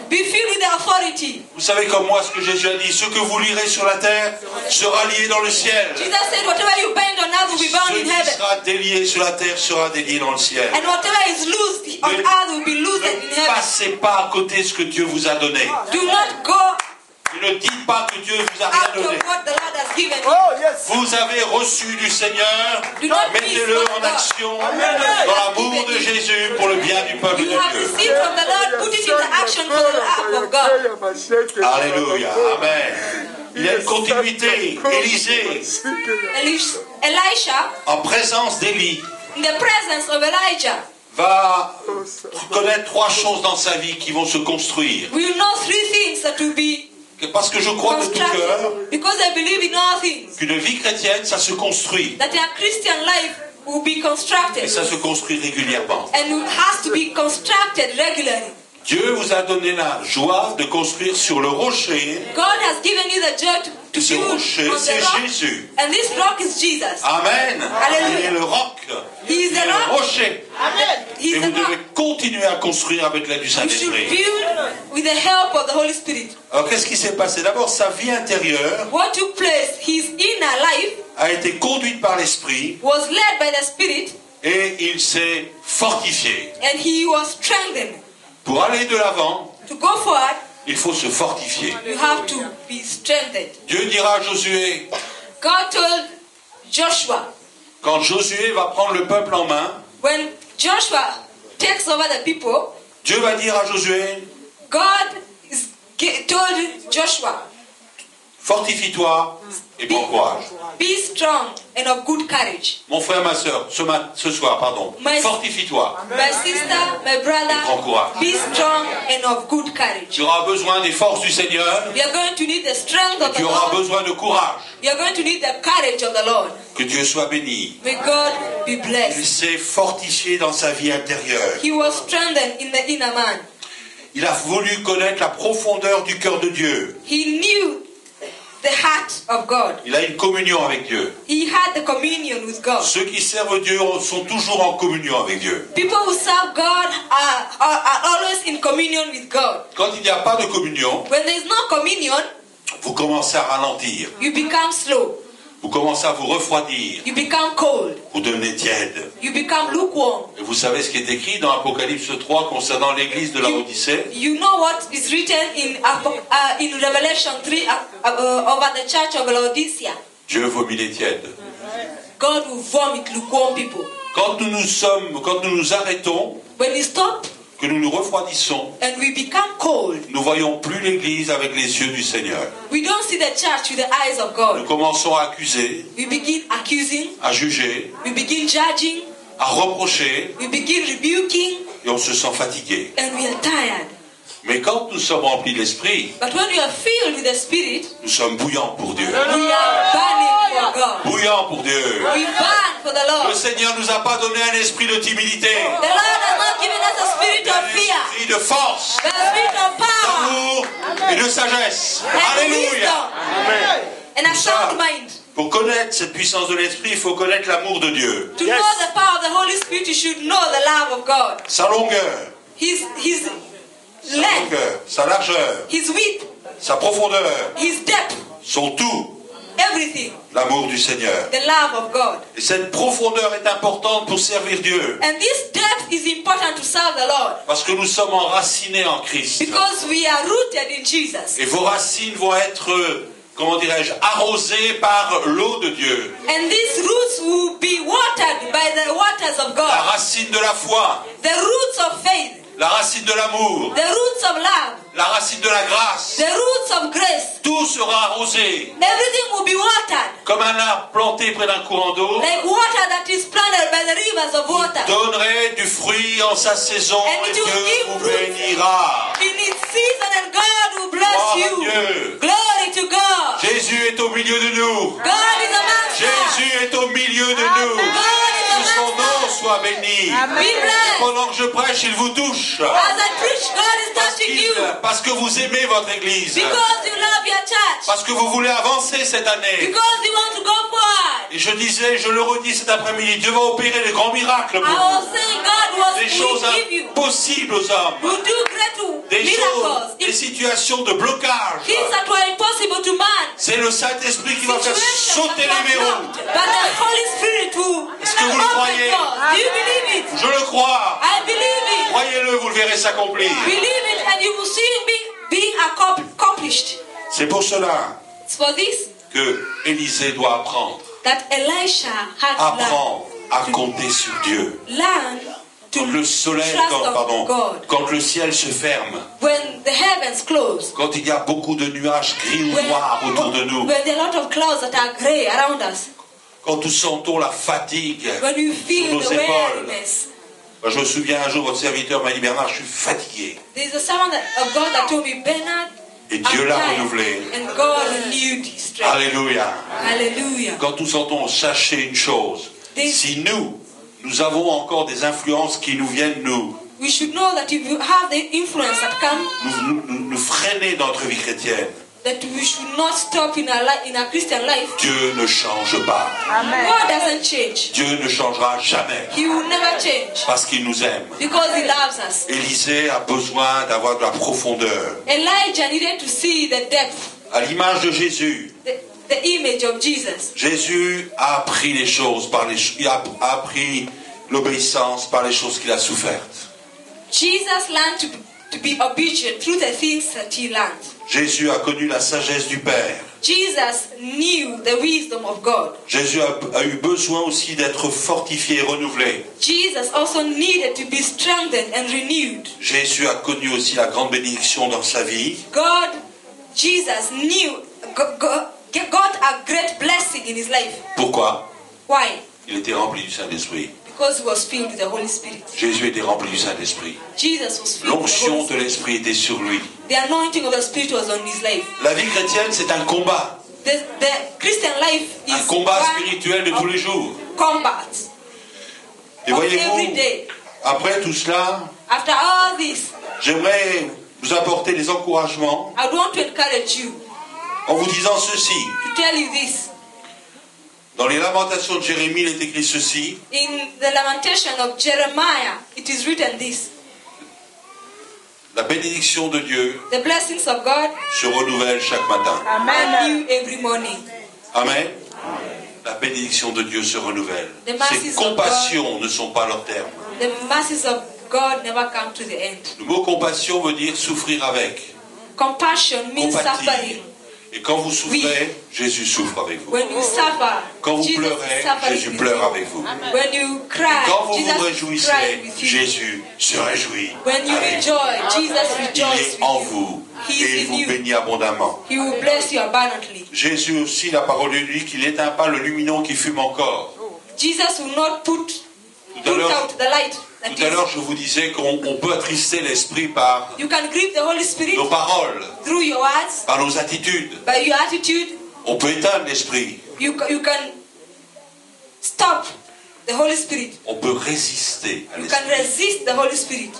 Be filled with the authority. Vous savez comme moi ce que Jésus a dit, ce que vous lirez sur la terre sera lié dans le ciel. Jesus said, whatever you bind on earth will be bound Ce in qui heaven. sera délié sur la terre sera délié dans le ciel. And whatever is loosed on earth will be loosed in Ne heaven. passez pas à côté de ce que Dieu vous a donné. Do not go Ne dites pas que Dieu vous a out rien of donné. what the Lord has given you. Oh, yes. Vous avez reçu du Seigneur, Do not mettez-le miss en what action God dans has l'amour given de you. Jésus pour le bien du peuple de You have Dieu. received from the Lord, put it into action for the love of God. Alléluia, Amen. Il y a une continuité. Élisée, Elisha, en présence d'Élie, in the presence of Elijah, va connaître trois choses dans sa vie qui vont se construire. we will know three things that will be Parce que je crois de tout cœur constructed. Because I believe in all things. qu'une vie chrétienne, ça se construit. That a Christian life will be Et constructed. ça se construit régulièrement. And it has to be constructed regularly. Dieu vous a donné la joie de construire sur le rocher. God has given you the joy to Ce build rocher, on c'est the rock. Jésus. And this rock is Jesus. Amen. Alléluia. Il est le roc. He is Il the est le rock. rocher. He Et is vous the devez rock. continuer à construire avec l'aide du You should Saint-Esprit. build with the help of the Holy Spirit. Alors qu'est-ce qui s'est passé? D'abord, sa vie intérieure What took place, his inner life a été conduite par l'Esprit was led by the Spirit, et il s'est fortifié. and he was strengthened. Pour aller de l'avant, To go forward, il faut se fortifier. you have to be strengthened. Dieu dira à Josué, God told Joshua, quand Josué va prendre le peuple en main, when Joshua takes over the people, Dieu va dire à Josué, God told Joshua, fortifie-toi et prends courage. be strong and of good courage. Mon frère, ma soeur, ce soir, pardon, My- fortifie-toi. My sister, my brother, Prends courage. be strong and of good courage. Tu auras besoin des forces du Seigneur, You are going to need the strength of the tu auras Lord. besoin de courage. You are going to need the courage of the Lord. Que Dieu soit béni. May God be Il blessed. s'est fortifié dans sa vie intérieure. He was strengthened in the inner man. Il a voulu connaître la profondeur du cœur de Dieu. He knew the heart of God. Il a une communion avec Dieu. He had the communion with God. Ceux qui servent Dieu sont toujours en communion avec Dieu. People who serve God are always in communion with God. Quand il n'y a pas de communion, When there is no communion, vous commencez à ralentir. you become slow. Vous commencez à vous refroidir. You become cold. Vous devenez tiède. You become lukewarm. Et vous savez ce qui est écrit dans Apocalypse 3 concernant l'église de la Odyssée? You know what is written in Revelation 3 over the church of Laodicea. Dieu vomit les tièdes. God will vomit lukewarm people. Quand nous nous arrêtons, When we stop que nous nous refroidissons, and we become cold, nous voyons plus l'église avec les yeux du Seigneur. we don't see the church with the eyes of Nous God. commençons à accuser, We begin accusing, à juger, we begin judging, à reprocher, we begin rebuking, et on se sent fatigué. and we are tired. Mais quand nous sommes remplis de l'Esprit, But when you are filled with the Spirit, nous sommes bouillants pour Dieu. we are burning for God. Bouillants pour Dieu. We burn for the Le Lord. Seigneur ne nous a pas donné un esprit de timidité, The Lord has not given us a spirit mais un of fear, esprit de force, but a spirit of power d'amour et de sagesse. and Alléluia. wisdom and a sound mind. Pour connaître cette puissance de l'Esprit, il faut connaître l'amour de Dieu. To know the power of the Holy Spirit, you should know the love of God. Sa longueur, His sa length, longueur, sa largeur, His width, sa profondeur, His depth, son tout, everything. l'amour du Seigneur. The love of God. Et cette profondeur est importante pour servir Dieu. And this depth is important to serve the Lord Parce que nous sommes enracinés en Christ. because we are rooted in Jesus. Et vos racines vont être, comment dirais-je, arrosées par l'eau de Dieu. And these roots will be watered by the waters of La God. racine de la foi, The roots of faith, la racine de l'amour, the roots of love, la racine de la grâce. the roots of grace. Tout sera arrosé Everything will be watered comme un arbre planté près d'un courant d'eau. like water that is planted by the rivers of water. Donnerez du fruit en sa saison And et it will Dieu give vous fruit. bénira. In its season, and God will bless Gloire à you. Dieu. Glory to God. Jésus est au milieu de nous. God is amongst us. Jésus est au milieu de nous. God Que is son amongst nom us. soit béni. Be blessed. Pendant que je prêche, il vous touche. As I preach, God is touching you Parce que vous aimez votre église. because you love your church, Parce que vous voulez avancer cette année. because you want to go forward. Et je disais, je le redis cet après-midi, Dieu va opérer des grands miracles pour I was vous. saying God Des choses will give you, impossibles aux hommes. will do great Des choses, miracles. des situations de blocage. Things that were impossible to man. C'est le Saint-Esprit qui va faire Situations sauter that les were verrous. blocked, but the Holy Spirit will Est-ce que vous le open croyez? doors. Do you believe it? Je le crois. I believe it. Croyez-le, vous le verrez s'accomplir. Believe it and you will see it being accomplished. C'est pour cela It's for this que Élisée doit apprendre. that Elisha had to Apprendre à compter sur Dieu. learn to Quand le soleil, trust on God. quand le ciel se ferme, When the heavens close, quand il y a beaucoup de nuages gris ou noirs autour de nous, when there are a lot of clouds that are grey around us, quand nous sentons la fatigue when you sur feel nos the épaules. weariness. Je me souviens un jour, votre serviteur m'a dit, Bernard, je suis fatigué. There is a servant of God that told me, Bernard, Et Dieu I'm l'a tired. renouvelé. And God renewed his strength. Alléluia. Hallelujah. Quand nous sentons, sachez une chose. Si nous avons encore des influences qui nous viennent We should know that if you have the influence that come, nous freiner dans notre vie chrétienne, that we should not stop in our Christian life. Dieu ne change pas. God doesn't change. Dieu ne changera jamais. He will never change Parce qu'il nous aime. because he loves us. Élisée a besoin d'avoir de la profondeur. Elijah needed to see the depth, À l'image de Jésus, the image of Jesus. Jésus a appris les choses il a appris l'obéissance par les choses qu'il a souffertes. Jesus learned to be obedient through the things that he learned. Jésus a connu la sagesse du Père. Jesus knew the wisdom of God. Jésus a eu besoin aussi d'être fortifié et renouvelé. Jesus also needed to be strengthened and renewed. Jésus a connu aussi la grande bénédiction dans sa vie. Jesus got a great blessing in his life. Pourquoi? Why? Il était rempli du Saint-Esprit. Because he was filled with the Holy Spirit. Jésus était rempli du Saint-Esprit. Jesus was filled with the L'onction Holy de Spirit. l'Esprit était sur lui. The anointing of the Spirit was on his life. La vie chrétienne, c'est un combat. The Christian life is Un combat one spirituel de tous les jours. combat. Et Of every voyez-vous, day. après tout cela, After all this, j'aimerais vous apporter des encouragements I want to encourage you en vous disant ceci. to tell you this. Dans les Lamentations de Jérémie, il est écrit ceci. In the lamentation of Jeremiah, it is written this. La bénédiction de Dieu The blessings of God se renouvelle chaque matin. are new every morning. Amen. La bénédiction de Dieu se renouvelle. The mercies Ses of compassions ne sont pas leur terme. The mercies of God never come to the end. Le mot compassion veut dire souffrir avec. Compassion means Compatir. suffering. Et quand vous souffrez, Jésus souffre avec vous. When you suffer, Quand vous Jesus is pleurez, suffering Jésus with pleure you. avec vous. When you cry, Quand vous Jesus vous is réjouissez, crying with you. Jésus se réjouit. When you avec vous. rejoice, Jesus Il rejoices est en with you. vous He et is il in vous you. bénit abondamment. He will bless you abundantly. Jésus aussi, la parole de lui, qu'il n'éteint pas le luminon qui fume encore. Jesus will not put Tout à l'heure, out the light Tout à l'heure, je vous disais qu'on peut attrister l'esprit par You can grieve the Holy Spirit nos paroles, through your words, par nos attitudes. by your attitude. On peut éteindre l'esprit. You can stop the Holy Spirit. On peut résister à You can l'esprit. resist the Holy Spirit.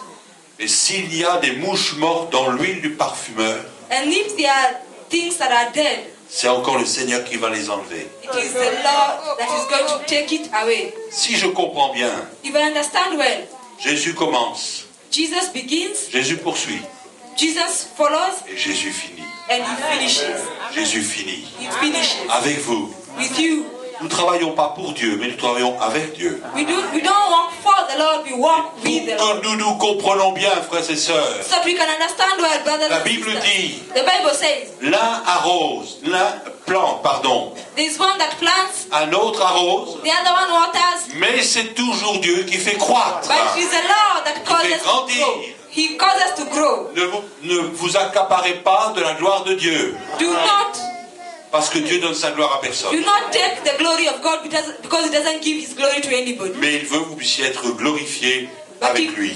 Et s'il y a des mouches mortes dans l'huile du parfumeur, And if there are things that are dead, c'est encore le Seigneur qui va les enlever. it is the Lord that is going to take it away. Si je comprends bien, If I understand well, Jésus commence, Jesus begins, Jésus poursuit, Jesus follows, et Jésus finit. and he finishes. Jésus finit. He finishes Avec vous. with you. Nous ne travaillons pas pour Dieu, mais nous travaillons avec Dieu. We don't walk for the Lord, we walk Pour with the que Lord. nous nous comprenons bien, frères et sœurs. So that we can understand well, brothers La and Bible sisters. dit, The Bible says, l'un arrose, l'un plante, pardon, there's one that plants, un autre arrose, the other one waters, mais c'est toujours Dieu qui fait croître. but it is the Lord that causes us to grandir. grow. He causes us to grow. Ne vous accaparez pas de la gloire de Dieu, Do not parce que Dieu donne sa gloire à personne. Do not take the glory of God because He doesn't give His glory to anybody. Mais il veut que vous puissiez être glorifiés But avec lui.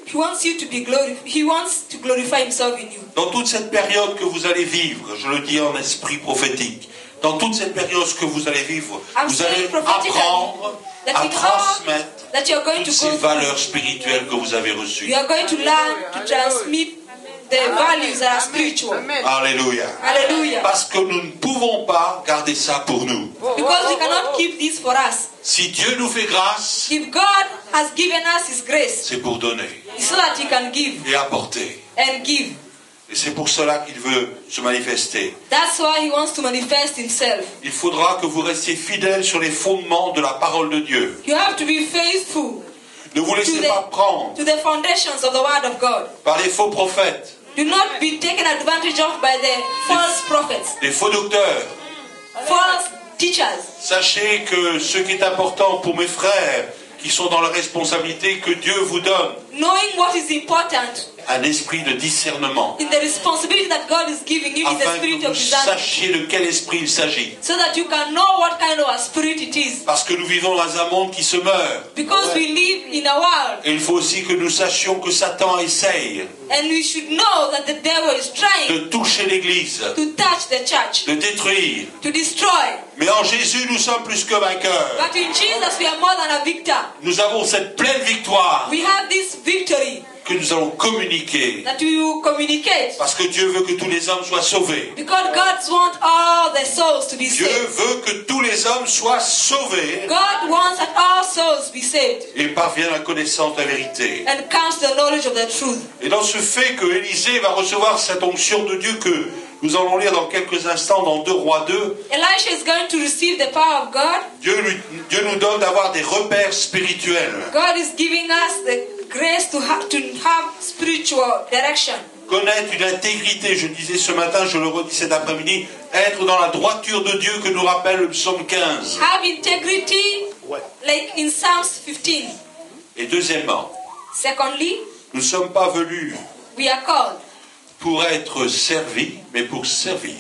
He wants you to be glorified. He wants to glorify Himself in you. Dans toute cette période que vous allez vivre, je le dis en esprit prophétique, dans toute cette période que vous allez vivre, I'm vous saying allez prophetically apprendre that à in all transmettre that you are going toutes to ces go valeurs spirituelles que vous avez reçues. you are going to learn to transmit the values that are spiritual. Alléluia. Hallelujah. Parce que nous ne pouvons pas garder ça pour nous. Because we cannot keep this for us. Si Dieu nous fait grâce, If God has given us His grace, c'est pour donner it's so that He can give et apporter. and give. Et c'est pour cela qu'il veut se manifester. That's why He wants to manifest Himself. Il faudra que vous restiez fidèles sur les fondements de la parole de Dieu. You have to be faithful Ne vous laissez pas prendre to the foundations of the Word of God. par les faux prophètes, Do not be taken advantage of by the false prophets, les faux docteurs. false teachers. Sachez que ce qui est important pour mes frères qui sont dans la responsabilité que Dieu vous donne, Knowing what is important un esprit de discernement, in the responsibility that God is giving you is the afin spirit que of vous discernment, sachiez de quel esprit il s'agit. so that you can know what kind of a spirit it is. Parce que nous vivons dans un monde qui se meurt. Because we live in a world, Et il faut aussi que nous sachions que Satan essaye and we should know that the devil is trying de toucher l'Église, to touch the church, de détruire. to destroy. Mais en Jésus, nous sommes plus que vainqueurs. But in Jesus we are more than a victor. Nous avons cette pleine victoire We have this victory que nous allons communiquer. that we will communicate. Parce que Dieu veut que tous les hommes soient sauvés. Because God wants all the souls to be Dieu saved. veut que tous les hommes soient sauvés God wants that all souls be saved et parviennent à la connaissance de la vérité. and comes to the knowledge of the truth. Et dans ce fait que Élisée va recevoir cette onction de Dieu que nous allons lire dans quelques instants dans 2 Rois 2, Elisha is going to receive the power of God. Dieu nous donne d'avoir des repères spirituels. God is giving us the grace to have spiritual direction. Connaître une intégrité, je disais ce matin, je le redis cet après-midi, être dans la droiture de Dieu que nous rappelle le psaume 15. Have integrity like in Psalms 15. Et deuxièmement, Secondly, nous ne sommes pas venus we are called pour être servis, mais pour servir.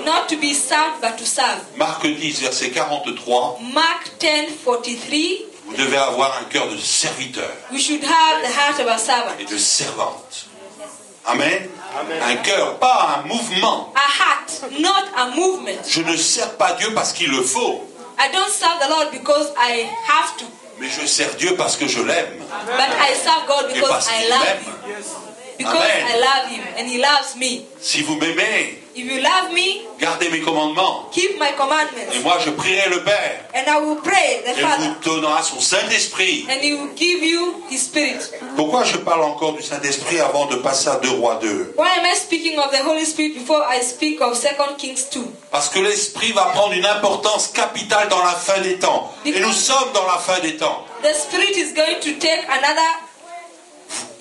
not to be served but to serve. Marc 10, verset 43, Mark 10:43. vous devez avoir un cœur de serviteur We should have the heart of a servant. et de servante. Amen. Un cœur, pas un mouvement. A heart, not a movement. Je ne sers pas Dieu parce qu'il le faut, I don't serve the Lord because I have to, mais je sers Dieu parce que je l'aime. but I serve God Et because parce I qu'il love m'aime. Him. Because Amen. I love Him and He loves me. Si vous m'aimez, If you love me, gardez mes commandements. keep my Et commandments. moi, je prierai le Père. And I will pray the Et il Father, vous donnera son Saint-Esprit. and He will give you His Spirit. Pourquoi je parle encore du Saint-Esprit avant de passer à 2 Rois 2? Why am I speaking of the Holy Spirit before I speak of 2 Kings 2? Parce que l'Esprit va prendre une importance capitale dans la fin des temps. Et nous sommes dans la fin des temps. The Spirit is going to take another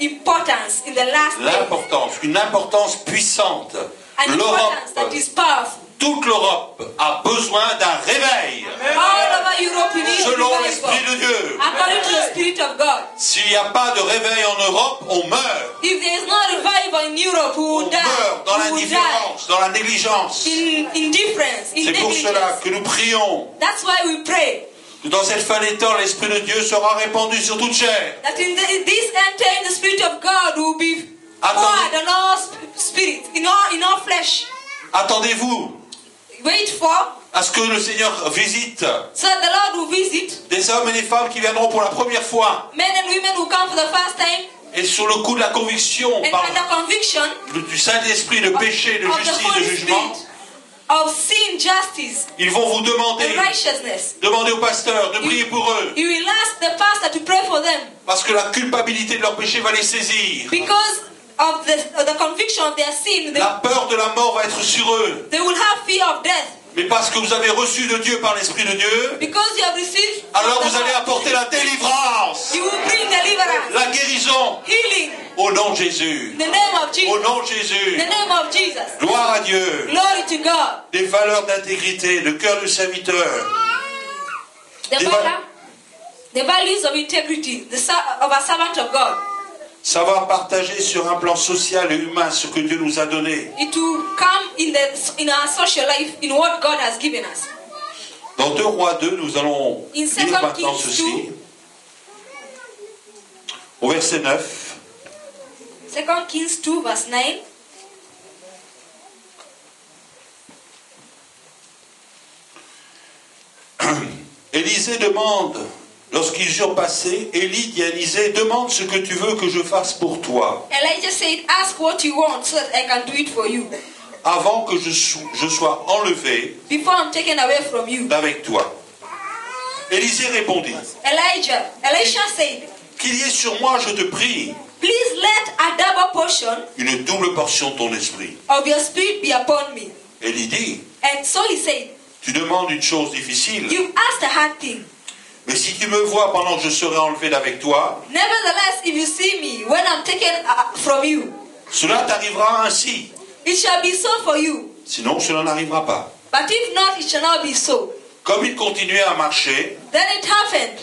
importance in the last days. L'importance, une importance puissante. An importance that L'Europe, is powerful. toute l'Europe a besoin d'un réveil. All over Europe we need Selon revival. l'Esprit de Dieu. According to the Spirit of God. S'il n'y a pas de réveil en Europe, on meurt. If there is no revival in Europe, we On will die. meurt dans We will die l'indifférence, dans la négligence. in indifference, in C'est pour cela negligence. que nous prions That's why we pray que dans cette fin des temps, l'Esprit de Dieu sera répandu sur toute chair. That in this end time, the Spirit of God will be poured on all spirit, in all flesh. Attendez-vous Wait for à ce que le Seigneur visite so that the Lord will visit des hommes et des femmes qui viendront pour la première fois. men and women who come for the first time Et sur le coup de la conviction and par under conviction du Saint-Esprit de péché, de of the justice, de Holy jugement, Spirit of sin, justice, ils vont vous demander, and righteousness. demander au pasteur de prier pour eux. You will ask the pastor to pray for them Parce que la culpabilité de leur péché va les saisir. because of the conviction of their sin. La peur de la mort va être sur eux. They will have fear of death Mais parce que vous avez reçu de Dieu par l'Esprit de Dieu, because you have received. alors the vous allez Lord. apporter la délivrance, You will bring deliverance, la guérison, healing, au nom de Jésus. in the name of Au Jesus. nom de In Jésus. the name of Jesus. Gloire à Dieu. Glory to God. Des valeurs d'intégrité, de cœur de serviteur. The values of integrity, of a servant of God. Savoir partager sur un plan social et humain ce que Dieu nous a donné. It will come in our social life, in what God has given us. Dans 2 Rois 2, nous allons In lire 2 maintenant Kings ceci. 2. Au verset 9. 2 Kings 2 verse 9. Élisée demande, lorsqu'ils eurent passé, Élie dit à Élisée, demande ce que tu veux que je fasse pour toi, Elijah said, ask what you want so that I can do it for you. avant que je sois enlevé Before I'm taken away from you. d'avec toi. Élisée répondit, Elisha said, qu'il y ait sur moi, je te prie, please let a double portion une double portion de ton esprit. of your spirit be upon me. Élie dit, And so he said, tu demandes une chose difficile, you've asked a hard thing. mais si tu me vois pendant que je serai enlevé d'avec toi, Nevertheless, if you see me when I'm taken from you, cela t'arrivera ainsi. it shall be so for you. Sinon, cela n'arrivera pas. But if not, it shall not be so. Comme il continuait à marcher, Then it happened,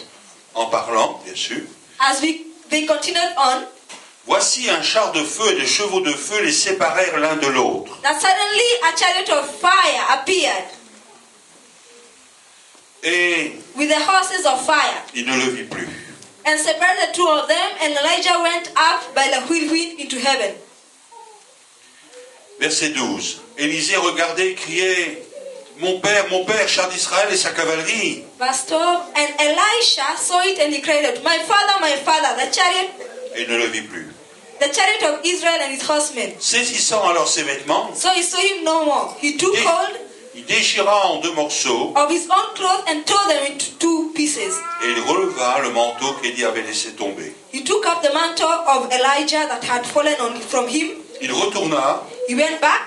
en parlant, bien sûr, as they continued on, voici un char de feu et des chevaux de feu les séparèrent l'un de l'autre. that suddenly a chariot of fire appeared Et with the horses of fire, il ne le vit plus. and separated the two of them, and Elijah went up by the whirlwind into heaven. Verset 12. Élisée regardait et criait, mon père, char d'Israël et sa cavalerie. Verse 12, and Elisha saw it and he cried out, my father, the Et il ne le vit plus. chariot of Israel and its horsemen. Saisissant alors ses vêtements, So he saw him no more. He took hold il déchira en 2 morceaux of his own clothes and tore them into 2 pieces. et il releva le manteau qu'Élie avait laissé tomber. He took up the mantle of Elijah that had fallen from him. Il retourna He went back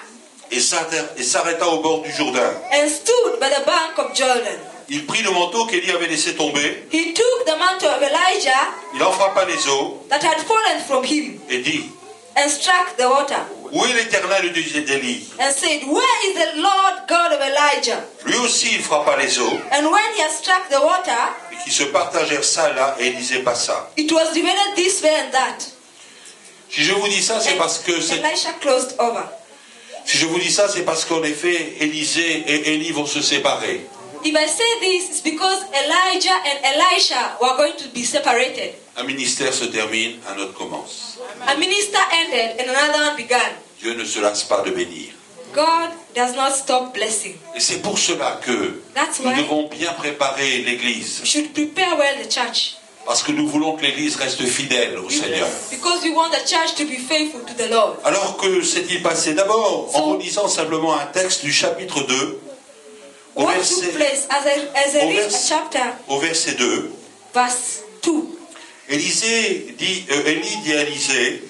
et s'arrêta au bord du Jourdain. and stood by the bank of Jordan. Il prit le manteau qu'Élie avait laissé tomber, He took the mantle of Elijah il en frappa les eaux that had fallen from him et dit, and struck the water où est l'Éternel d'Élie? and said, where is the Lord God of Elijah? Lui aussi il frappa les eaux, And when he had struck the water, et qui se partagèrent ça et là, et Élisée passa. it was divided this way and that. Si je vous dis ça, c'est parce que Elisha closed over. si je vous dis ça, c'est parce qu'en effet, Élisée et Élie vont se séparer. If I say this, it's because Elijah and Elisha were going to be separated. Un ministère se termine, un autre commence. A minister ended and another one began. Dieu ne se lasse pas de bénir. God does not stop blessing. Et c'est pour cela que That's nous why devons bien préparer l'Église. we should prepare well the church. Parce que nous voulons que l'Église reste fidèle au Seigneur. Because we want the church to be faithful to the Lord. Alors que s'est-il passé? D'abord, en relisant simplement un texte du chapitre 2, au What took place as I read a chapter, au verset 2, verse 2. Élie dit à Élisée,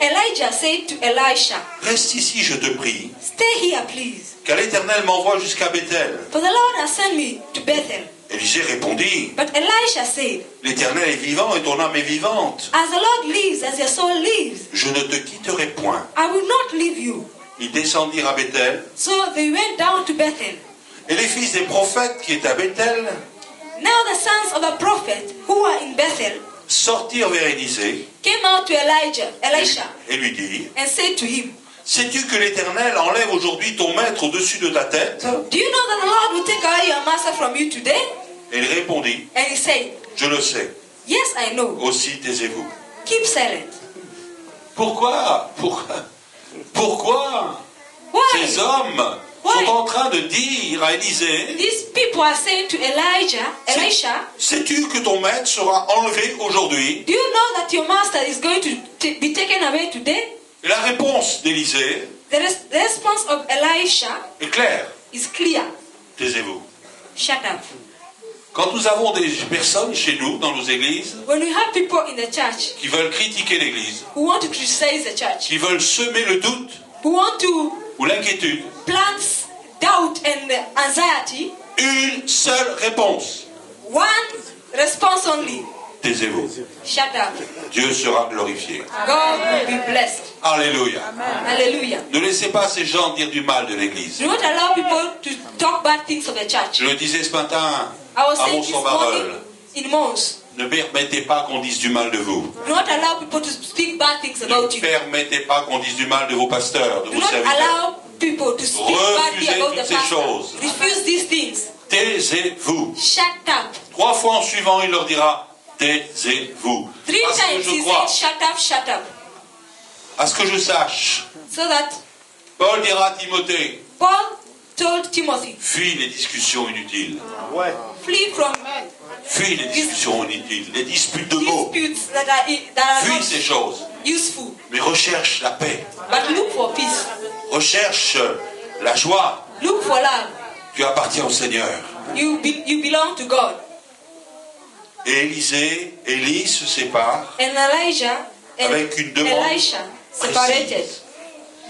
Elijah said to Elisha, reste ici, je te prie, stay here, please, car l'Éternel m'envoie jusqu'à Bethel. for the Lord has sent me to Bethel. Élisée répondit, But Elisha said, l'Éternel est vivant et ton âme est vivante. as the Lord lives, as your soul lives, Je ne te quitterai point. I will not leave you. Ils descendirent à Bethel, So they went down to Bethel. et les fils des prophètes qui étaient à Bethel Now the sons of the prophet who were in Bethel sortirent vers Élisée came out to Elisha, et lui dirent, and said to him, sais-tu que l'Éternel enlève aujourd'hui ton maître au-dessus de ta tête? do you know that the Lord will take away your master from you today? Et il répondit, And he said, je le sais, yes, I know. aussi taisez-vous. Keep silent. Pourquoi Why? ces hommes sont en train de dire à Élisée, These people are saying to Elisha, sais-tu que ton maître sera enlevé aujourd'hui? do you know that your master is going to be taken away today? Et la réponse d'Élisée The response of Elisha est claire, is clear. taisez-vous. Shut up. Quand nous avons des personnes chez nous, dans nos églises, When we have people in the church qui veulent critiquer l'église, who want to criticize the church, qui veulent semer le doute who want to ou l'inquiétude, plant doubt and anxiety, une seule réponse, one response only. taisez-vous. Shut up. Dieu sera glorifié. God will be blessed. Alléluia. Hallelujah. Ne laissez pas ces gens dire du mal de l'église. Do not allow people to talk bad things of the church. Je le disais ce matin I was à saying this Mont-Saint-Barreul. morning in Mons. Ne permettez pas qu'on dise du mal de vous. Do not allow people to speak bad things about Ne you. permettez pas qu'on dise du mal de vos pasteurs, de Do vos not serviteurs. allow people to speak badly Refusez about toutes the ces pastor. choses. Refuse these things. Taisez-vous. Shut up. 3 fois en suivant, il leur dira, taisez-vous. 3 Parce que times je he crois, said, shut up, shut up. à ce que je sache, So that Paul dira à Timothée, Paul told Timothy, fuis les discussions inutiles. flee from Fuis les discussions inutiles, les disputes de mots. disputes that are Fuis not ces choses. useful. Mais recherche la paix. But look for peace. Recherche la joie. Look for love. Tu appartiens au Seigneur. You belong to God. Et Élie se sépare And Elijah and avec une demande Elisha separated précise.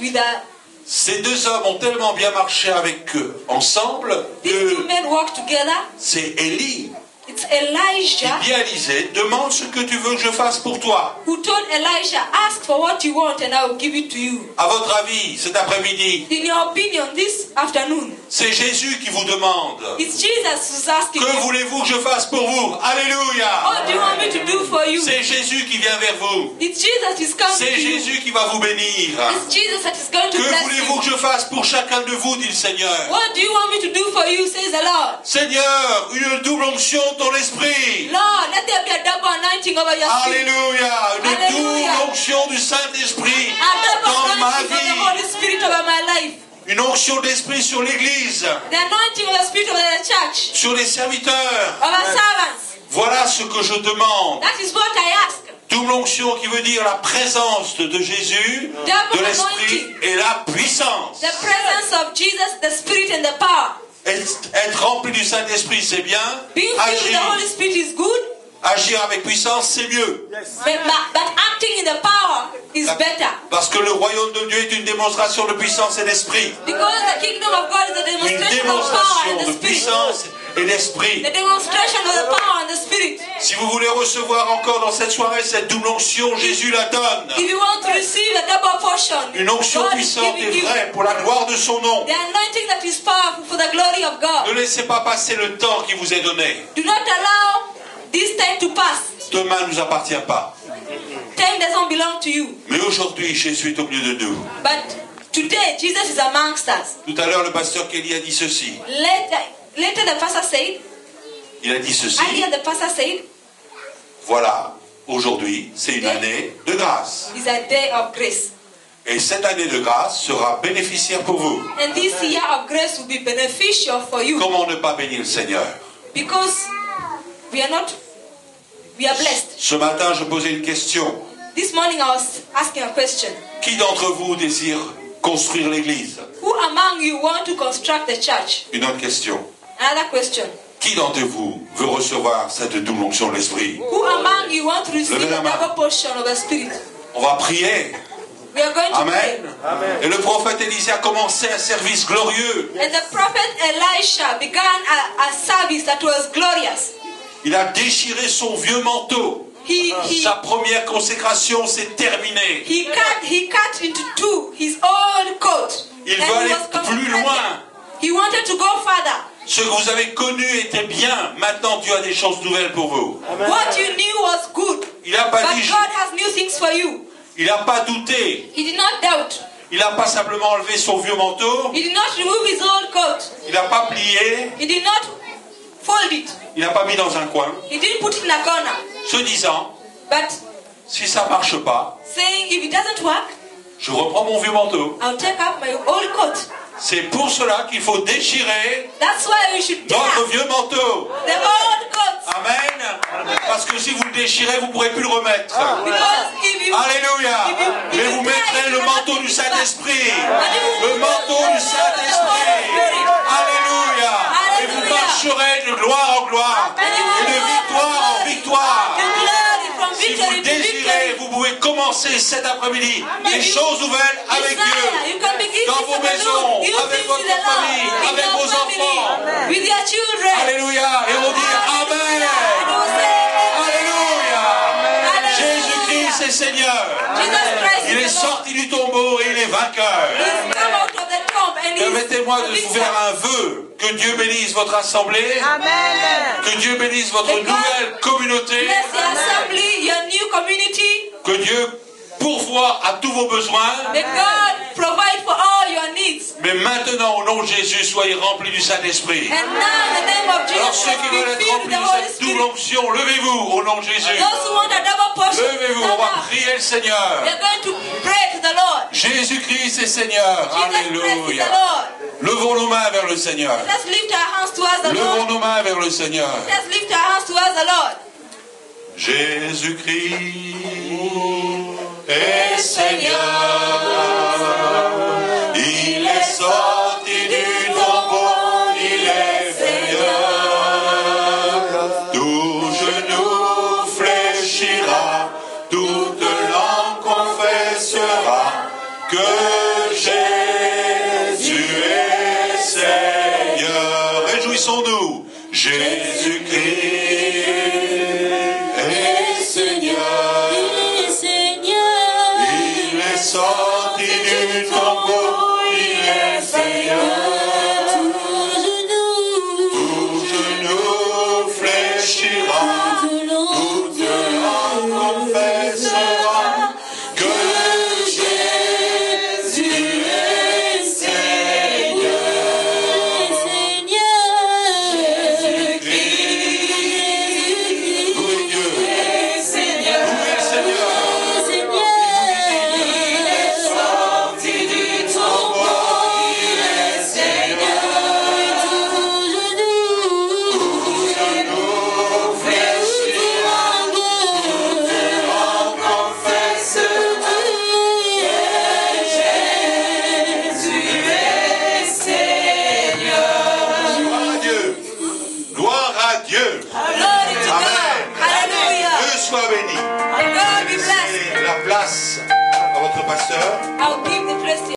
with a. Ces deux hommes ont tellement bien marché avec eux ensemble These two que men work together. c'est Élie It's qui Elijah dit à Élisée, demande ce que tu veux que je fasse pour toi. who told Elisha, ask for what you want and I will give it to you. À votre avis, cet après-midi, In your opinion, this afternoon, c'est Jésus qui vous demande, it's Jesus who's asking que you, voulez-vous que je fasse pour vous? Alléluia! what do you want me to do for you? C'est Jésus qui vient vers vous. It's Jesus who's coming C'est to you. Jésus qui va vous bénir. It's Jesus that is going to Que bless voulez-vous you. que je fasse pour chacun de vous, dit le Seigneur? What do you want me to do for you, says the Lord. Seigneur, une double onction de ton esprit. Lord, let there be a double anointing over your spirit. Alléluia. Une Alléluia. double onction du Saint-Esprit A double dans ma anointing of the vie. Holy Spirit over my life. Une onction d'esprit sur l'Église, The anointing of the Spirit over the church, sur les serviteurs. over servants. Voilà ce que je demande. That is what I ask. Double onction qui veut dire la présence de Jésus, de l'Esprit et la puissance. The presence of Jesus, the Spirit and the power. Être rempli du Saint-Esprit, c'est bien. Being filled with the Holy Spirit is good, Agir avec puissance, c'est mieux. but acting in the power is better. Parce que le royaume de Dieu est une démonstration de puissance et d'esprit. Because the kingdom of God is a Une demonstration of power démonstration and de the Spirit. puissance et d'esprit. The demonstration of the power and the Spirit. Si vous voulez recevoir encore dans cette soirée cette double onction, Jésus la donne. If you want to receive a double portion, Une onction God is puissante et giving you vraie pour la gloire de son nom. the anointing that is powerful for the glory of God. Ne laissez pas passer le temps qui vous est donné. Do not allow this time to pass. Demain ne nous appartient pas. Time doesn't belong to you. Mais aujourd'hui, Jésus est au milieu de nous. But today, Jesus is amongst us. Tout à l'heure, le pasteur Kelly a dit ceci. Later the pastor said, Il a dit ceci. earlier the pastor said, Voilà, aujourd'hui, c'est une année de grâce. it's a day of grace. Et cette année de grâce sera bénéficiaire pour vous. And this year of grace will be beneficial for you. Comment ne pas bénir le Seigneur? Because we are blessed. Ce matin, je posais une question. This morning I was asking a question. Qui d'entre vous désire construire l'église? Who among you want to construct the church? Une autre question. Another question. Qui d'entre vous veut recevoir cette double onction de l'esprit? Who among you want to receive Levez la a main. double portion of the Spirit? On va prier. We are going to Amen. pray. Et le prophète Élisée a commencé un service glorieux. And the prophet Elisha began a service that was glorious. Il a déchiré son vieux manteau. Sa première consécration s'est terminée. He cut into two his old coat. Il And veut he aller was plus loin. He wanted to go further. Ce que vous avez connu était bien. Maintenant, Dieu a des choses nouvelles pour vous. What you knew was good. Il n'a pas But dit, God has new things for you. il n'a pas douté. He did not doubt. Il n'a pas simplement enlevé son vieux manteau. He did not remove his old coat. Il n'a pas plié. He did not fold it. Il n'a pas mis dans un coin. He didn't put it in a corner. Se disant, But si ça ne marche pas, saying, if it doesn't work, je reprends mon vieux manteau. I'll take up my old coat. C'est pour cela qu'il faut déchirer That's why we should tear notre vieux manteau. the old coat. Amen. Parce que si vous le déchirez, vous ne pourrez plus le remettre. Because if you, Alléluia. Mais vous mettrez le manteau du Saint-Esprit. Le manteau du Saint-Esprit. Alléluia. Et vous marcherez de gloire en gloire. Et de victoire en victoire. Si vous le désirez, vous pouvez commencer cet après-midi des choses nouvelles avec Dieu. Dans vos maisons, avec votre famille, avec vos enfants. Alléluia. Et on dit Amen. Alléluia. Jésus-Christ est Seigneur. Il est sorti du tombeau et il est vainqueur. Permettez-moi de vous faire un vœu. Que Dieu bénisse votre assemblée. Amen. Que Dieu bénisse votre nouvelle communauté. Que Dieu pourvoie à tous vos besoins. Mais maintenant, au nom de Jésus, soyez remplis du Saint-Esprit. Alors ceux qui veulent être remplis de cette double onction, levez-vous au nom de Jésus. Levez-vous, on va prier le Seigneur. Jésus-Christ est Seigneur. Alléluia. Levons nos mains vers le Seigneur. Levons nos mains vers le Seigneur. Jésus-Christ est Seigneur. Il est sorti du tombeau, il est Seigneur. Tout genou fléchira, toute langue confessera que Jésus est Seigneur. Réjouissons-nous. Jésus-Christ est Seigneur. Il est sorti du tombeau, il est Seigneur. Tout genou fléchira, toute langue confessera que Jésus est Seigneur. Louez Dieu. Louez le Seigneur. Gloire à Dieu. Dieu soit béni. God be blessed. Laissez la place à votre pasteur. I'll give the place to